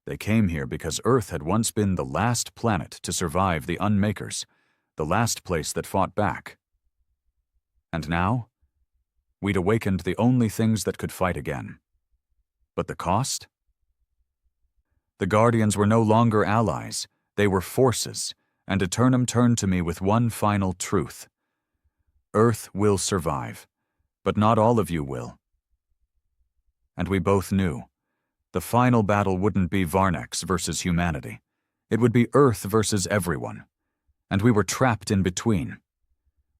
They came here because Earth had once been the last planet to survive the Unmakers, the last place that fought back. And now, we'd awakened the only things that could fight again. But the cost? The Guardians were no longer allies. They were forces, and Eternum turned to me with one final truth. Earth will survive, but not all of you will. And we both knew. The final battle wouldn't be Varneks versus humanity. It would be Earth versus everyone. And we were trapped in between.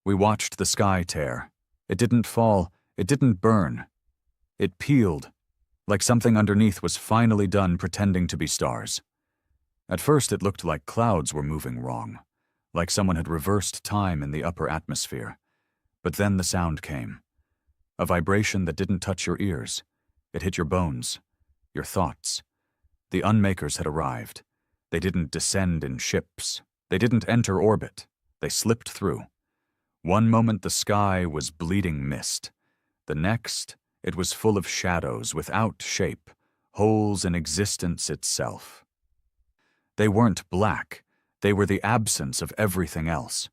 We watched the sky tear. It didn't fall, it didn't burn. It peeled, like something underneath was finally done pretending to be stars. At first it looked like clouds were moving wrong, like someone had reversed time in the upper atmosphere. But then the sound came. A vibration that didn't touch your ears. It hit your bones, your thoughts. The Unmakers had arrived. They didn't descend in ships. They didn't enter orbit. They slipped through. One moment the sky was bleeding mist. The next, it was full of shadows without shape, holes in existence itself. They weren't black. They were the absence of everything else.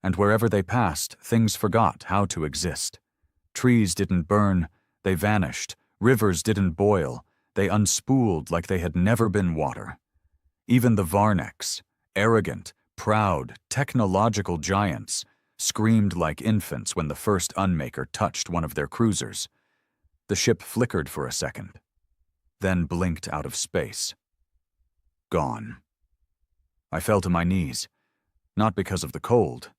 And wherever they passed, things forgot how to exist. Trees didn't burn. They vanished. Rivers didn't boil. They unspooled like they had never been water. Even the Varneks, arrogant, proud, technological giants, screamed like infants when the first Unmaker touched one of their cruisers. The ship flickered for a second, then blinked out of space. Gone. I fell to my knees, not because of the cold,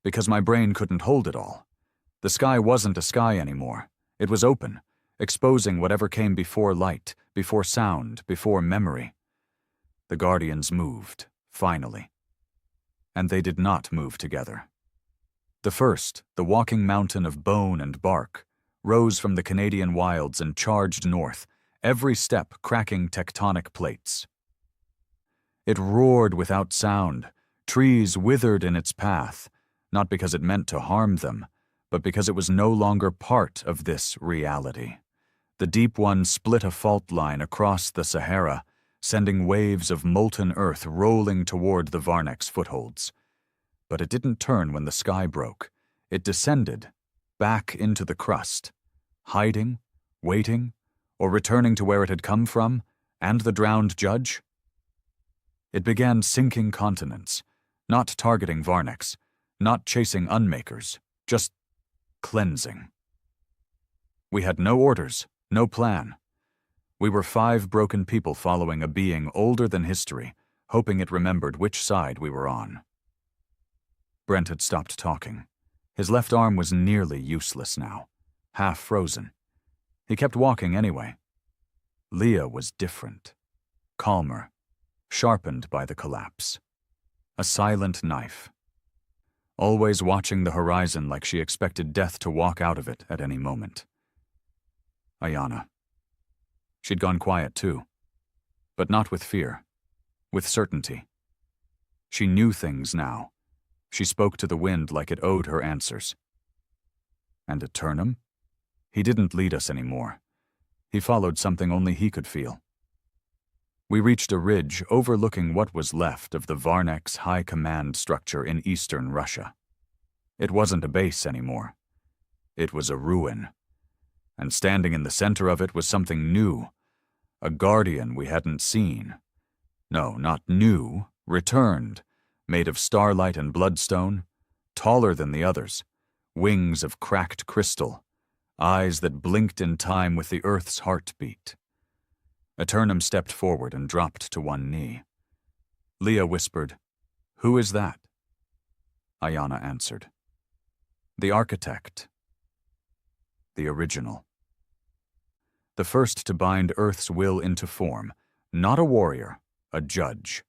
because my brain couldn't hold it all. The sky wasn't a sky anymore. It was open, exposing whatever came before light, before sound, before memory. The Guardians moved, finally. And they did not move together. The first, the walking mountain of bone and bark, rose from the Canadian wilds and charged north, every step cracking tectonic plates. It roared without sound, trees withered in its path, not because it meant to harm them, but because it was no longer part of this reality. The Deep One split a fault line across the Sahara, sending waves of molten earth rolling toward the Varneks' footholds. But it didn't turn when the sky broke. It descended, back into the crust, hiding, waiting, or returning to where it had come from, and the drowned judge. It began sinking continents, not targeting Varneks, not chasing Unmakers, just cleansing. We had no orders, no plan. We were 5 broken people following a being older than history, hoping it remembered which side we were on. Brent had stopped talking. His left arm was nearly useless now, half frozen. He kept walking anyway. Leah was different, calmer, sharpened by the collapse. A silent knife. Always watching the horizon like she expected death to walk out of it at any moment. Ayana. She'd gone quiet too, but not with fear, with certainty. She knew things now. She spoke to the wind like it owed her answers. And Eternum? He didn't lead us anymore. He followed something only he could feel. We reached a ridge overlooking what was left of the Varnek's high command structure in eastern Russia. It wasn't a base anymore. It was a ruin. And standing in the center of it was something new, a guardian we hadn't seen. No, not new, returned, made of starlight and bloodstone, taller than the others, wings of cracked crystal, eyes that blinked in time with the Earth's heartbeat. Eternum stepped forward and dropped to one knee. Leah whispered, "Who is that?" Ayana answered, "The architect. The original. The first to bind Earth's will into form, not a warrior, a judge."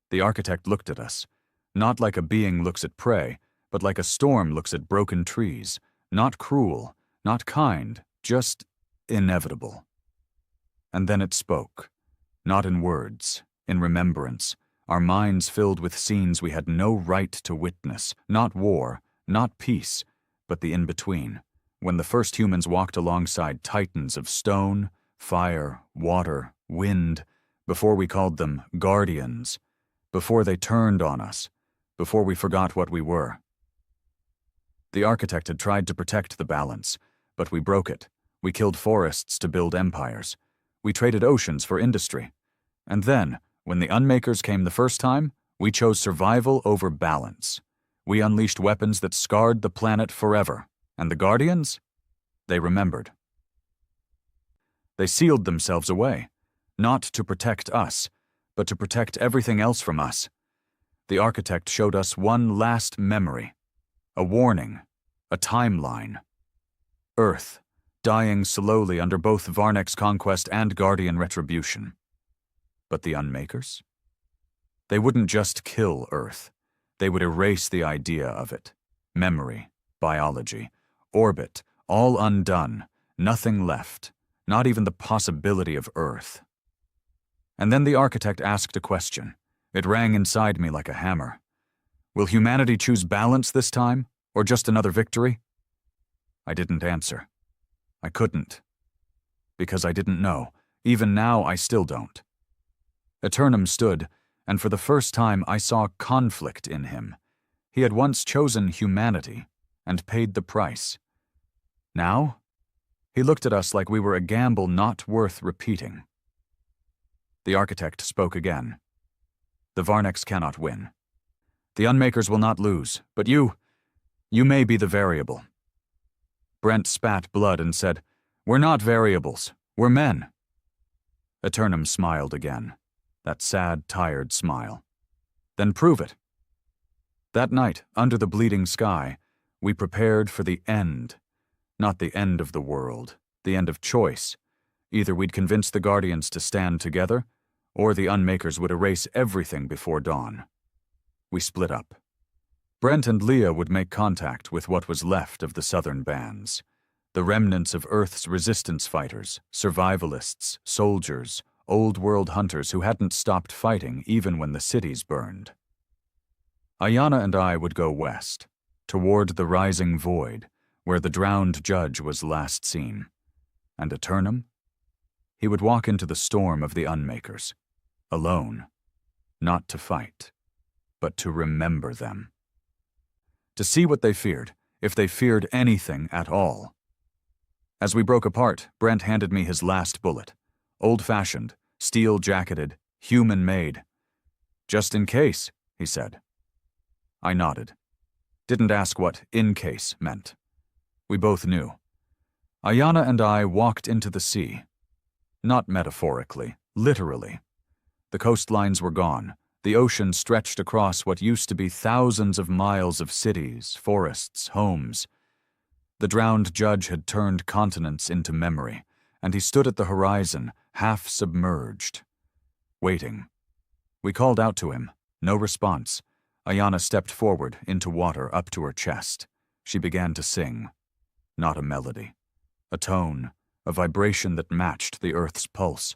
The architect looked at us, not like a being looks at prey, but like a storm looks at broken trees, not cruel, not kind, just inevitable. And then it spoke, not in words, in remembrance, our minds filled with scenes we had no right to witness, not war, not peace, but the in-between, when the first humans walked alongside titans of stone, fire, water, wind, before we called them guardians, before they turned on us, before we forgot what we were. The architect had tried to protect the balance, but we broke it. We killed forests to build empires. We traded oceans for industry. And then, when the Unmakers came the first time, we chose survival over balance. We unleashed weapons that scarred the planet forever. And the Guardians? They remembered. They sealed themselves away, not to protect us, but to protect everything else from us. The architect showed us one last memory, a warning, a timeline. Earth, dying slowly under both Varnek's conquest and Guardian retribution. But the Unmakers? They wouldn't just kill Earth. They would erase the idea of it. Memory, biology, orbit, all undone, nothing left, not even the possibility of Earth. And then the architect asked a question. It rang inside me like a hammer. Will humanity choose balance this time, or just another victory? I didn't answer. I couldn't. Because I didn't know. Even now, I still don't. Eternum stood, and for the first time I saw conflict in him. He had once chosen humanity, and paid the price. Now, he looked at us like we were a gamble not worth repeating. The architect spoke again. The Varneks cannot win. The Unmakers will not lose, but you may be the variable. Brent spat blood and said, "We're not variables, we're men." Eternum smiled again, that sad, tired smile. "Then prove it." That night, under the bleeding sky, we prepared for the end. Not the end of the world, the end of choice. Either we'd convince the Guardians to stand together, or the Unmakers would erase everything before dawn. We split up. Brent and Leah would make contact with what was left of the southern bands, the remnants of Earth's resistance fighters, survivalists, soldiers, old-world hunters who hadn't stopped fighting even when the cities burned. Ayana and I would go west, toward the rising void, where the drowned judge was last seen. And Eternum? He would walk into the storm of the Unmakers, alone, not to fight, but to remember them. To see what they feared, if they feared anything at all. As we broke apart, Brent handed me his last bullet, old-fashioned, steel-jacketed, human-made. "Just in case," he said. I nodded. Didn't ask what "in case" meant. We both knew. Ayana and I walked into the sea. Not metaphorically, literally. The coastlines were gone, The ocean stretched across what used to be thousands of miles of cities, forests, homes. The drowned judge had turned continents into memory, and he stood at the horizon, half submerged, waiting. We called out to him. No response. Ayana stepped forward, into water, up to her chest. She began to sing. Not a melody. A tone, a vibration that matched the earth's pulse.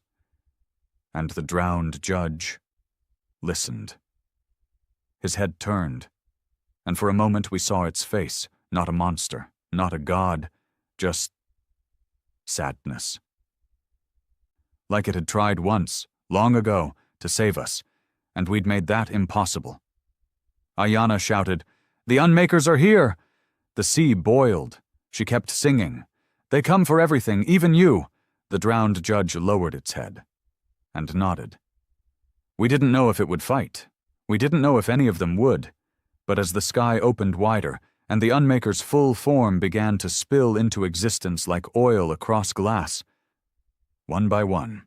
And the drowned judge listened. His head turned, and for a moment we saw its face, not a monster, not a god, just sadness. Like it had tried once, long ago, to save us, and we'd made that impossible. Ayana shouted, "The Unmakers are here!" The sea boiled. She kept singing. "They come for everything, even you." The drowned judge lowered its head and nodded. We didn't know if it would fight. We didn't know if any of them would. But as the sky opened wider and the Unmaker's full form began to spill into existence like oil across glass, one by one,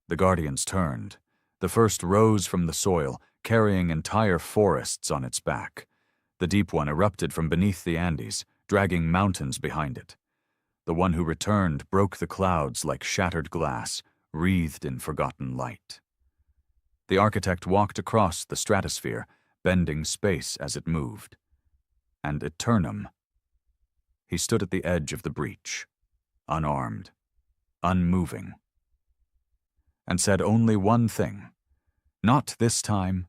the Guardians turned. The first rose from the soil, carrying entire forests on its back. The deep one erupted from beneath the Andes, dragging mountains behind it. The one who returned broke the clouds like shattered glass, wreathed in forgotten light. The architect walked across the stratosphere, bending space as it moved. And Eternum. He stood at the edge of the breach, unarmed, unmoving, and said only one thing. Not this time.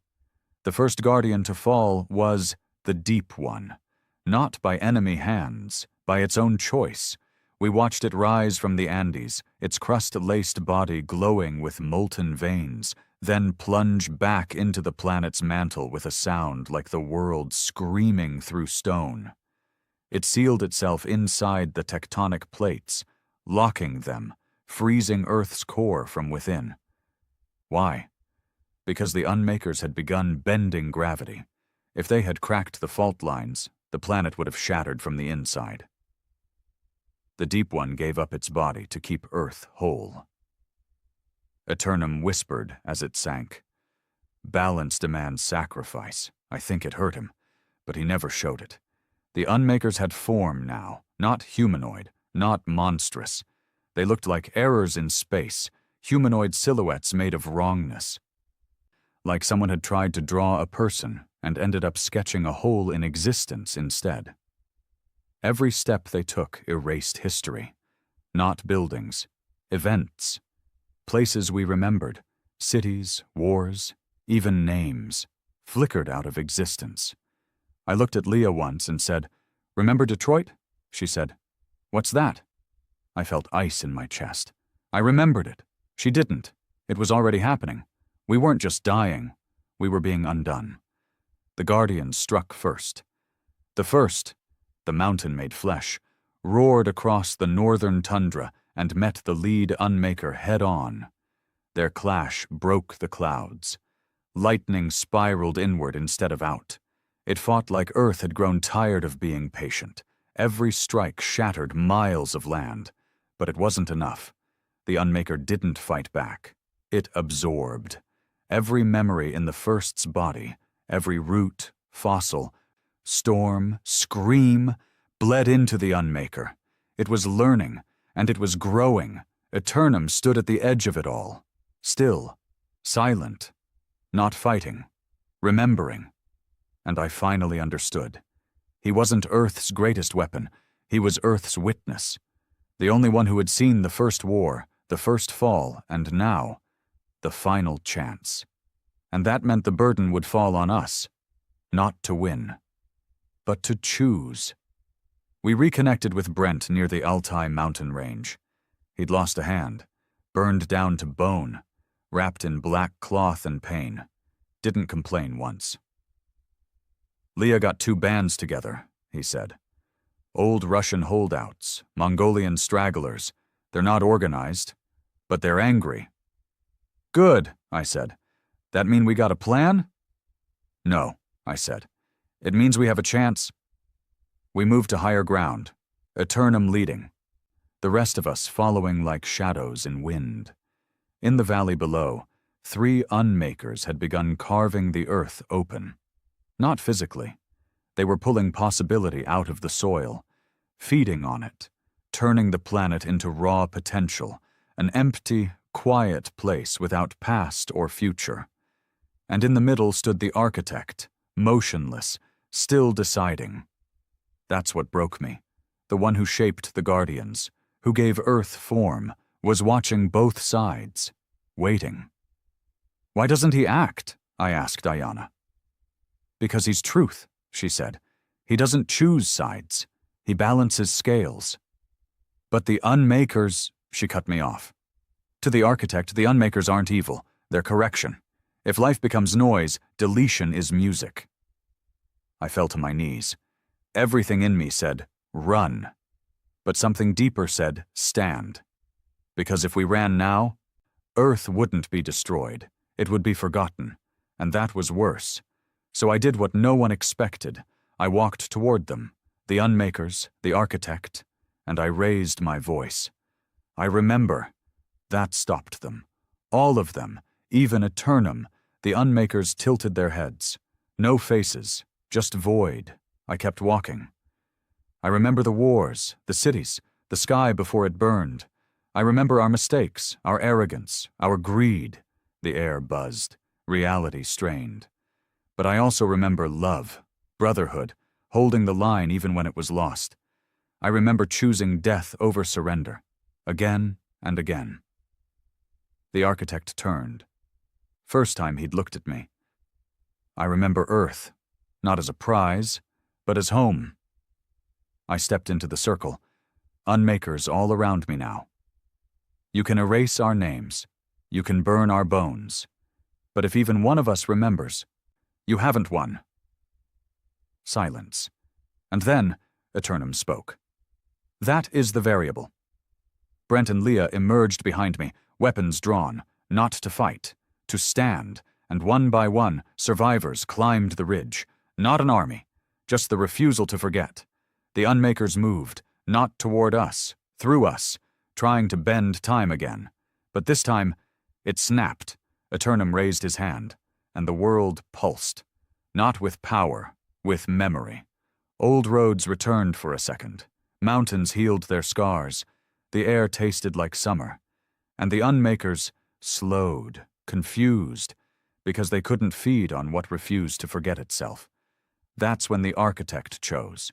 The first guardian to fall was the Deep One, not by enemy hands, by its own choice. We watched it rise from the Andes, its crust-laced body glowing with molten veins, then plunge back into the planet's mantle with a sound like the world screaming through stone. It sealed itself inside the tectonic plates, locking them, freezing Earth's core from within. Why? Because the Unmakers had begun bending gravity. If they had cracked the fault lines, the planet would have shattered from the inside. The Deep One gave up its body to keep Earth whole. Eternum whispered as it sank. Balance demands sacrifice. I think it hurt him, but he never showed it. The Unmakers had form now, not humanoid, not monstrous. They looked like errors in space, humanoid silhouettes made of wrongness. Like someone had tried to draw a person and ended up sketching a hole in existence instead. Every step they took erased history. Not buildings, events. Places we remembered, cities, wars, even names, flickered out of existence. I looked at Leah once and said, "Remember Detroit?" She said, "What's that?" I felt ice in my chest. I remembered it. She didn't. It was already happening. We weren't just dying. We were being undone. The Guardians struck first. The first, the mountain made flesh, roared across the northern tundra and met the lead Unmaker head-on. Their clash broke the clouds. Lightning spiraled inward instead of out. It fought like Earth had grown tired of being patient. Every strike shattered miles of land. But it wasn't enough. The Unmaker didn't fight back. It absorbed. Every memory in the first's body, every root, fossil, storm, scream, bled into the Unmaker. It was learning, and it was growing. Eternum stood at the edge of it all. Still, silent, not fighting, remembering. And I finally understood. He wasn't Earth's greatest weapon. He was Earth's witness. The only one who had seen the first war, the first fall, and now, the final chance. And that meant the burden would fall on us. Not to win, but to choose. We reconnected with Brent near the Altai mountain range. He'd lost a hand, burned down to bone, wrapped in black cloth and pain. Didn't complain once. "Leah got 2 bands together," he said. "Old Russian holdouts, Mongolian stragglers. They're not organized, but they're angry." "Good," I said. "That mean we got a plan?" "No," I said. "It means we have a chance." We moved to higher ground, Eternum leading, the rest of us following like shadows in wind. In the valley below, 3 unmakers had begun carving the earth open. Not physically. They were pulling possibility out of the soil, feeding on it, turning the planet into raw potential, an empty, quiet place without past or future. And in the middle stood the architect, motionless, still deciding. That's what broke me. The one who shaped the Guardians, who gave Earth form, was watching both sides, waiting. "Why doesn't he act?" I asked Diana. "Because he's truth," she said. "He doesn't choose sides. He balances scales." "But the unmakers," she cut me off. "To the architect, the unmakers aren't evil. They're correction. If life becomes noise, deletion is music." I fell to my knees. Everything in me said, run. But something deeper said, stand. Because if we ran now, Earth wouldn't be destroyed. It would be forgotten. And that was worse. So I did what no one expected. I walked toward them, the unmakers, the architect, and I raised my voice. I remember. That stopped them. All of them, even Eternum. The unmakers tilted their heads. No faces, just void. I kept walking. I remember the wars, the cities, the sky before it burned. I remember our mistakes, our arrogance, our greed. The air buzzed, reality strained. But I also remember love, brotherhood, holding the line even when it was lost. I remember choosing death over surrender, again and again. The architect turned. First time he'd looked at me. I remember Earth, not as a prize, but as home. I stepped into the circle, unmakers all around me now. You can erase our names, you can burn our bones, but if even one of us remembers, you haven't won. Silence. And then, Eternum spoke. That is the variable. Brent and Leah emerged behind me, weapons drawn, not to fight, to stand, and one by one, survivors climbed the ridge. Not an army, just the refusal to forget. The unmakers moved, not toward us, through us, trying to bend time again. But this time, it snapped. Eternum raised his hand, and the world pulsed. Not with power, with memory. Old roads returned for a second. Mountains healed their scars. The air tasted like summer. And the unmakers slowed, confused, because they couldn't feed on what refused to forget itself. That's when the architect chose.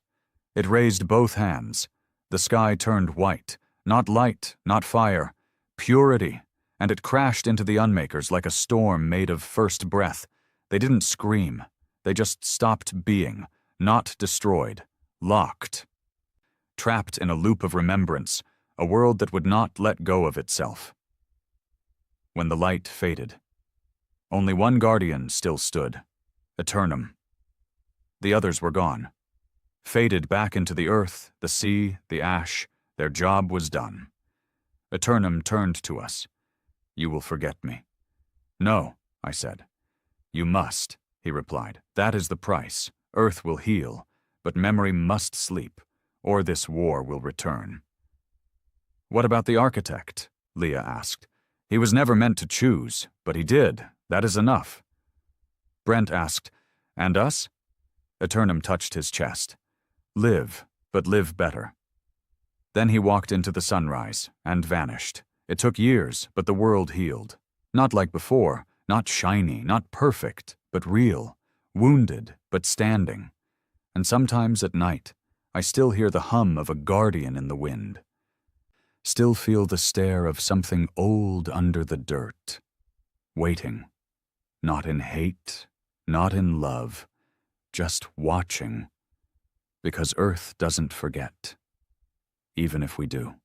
It raised both hands. The sky turned white, not light, not fire, purity, and it crashed into the unmakers like a storm made of first breath. They didn't scream. They just stopped being, not destroyed, locked. Trapped in a loop of remembrance, a world that would not let go of itself. When the light faded, only one guardian still stood, Eternum. The others were gone. Faded back into the earth, the sea, the ash. Their job was done. Eternum turned to us. You will forget me. No, I said. You must, he replied. That is the price. Earth will heal, but memory must sleep, or this war will return. What about the architect? Leah asked. He was never meant to choose, but he did. That is enough. Brent asked, and us? Eternum touched his chest. Live, but live better. Then he walked into the sunrise and vanished. It took years, but the world healed. Not like before, not shiny, not perfect, but real. Wounded, but standing. And sometimes at night, I still hear the hum of a guardian in the wind. Still feel the stare of something old under the dirt. Waiting. Not in hate, not in love, just watching. Because Earth doesn't forget, even if we do.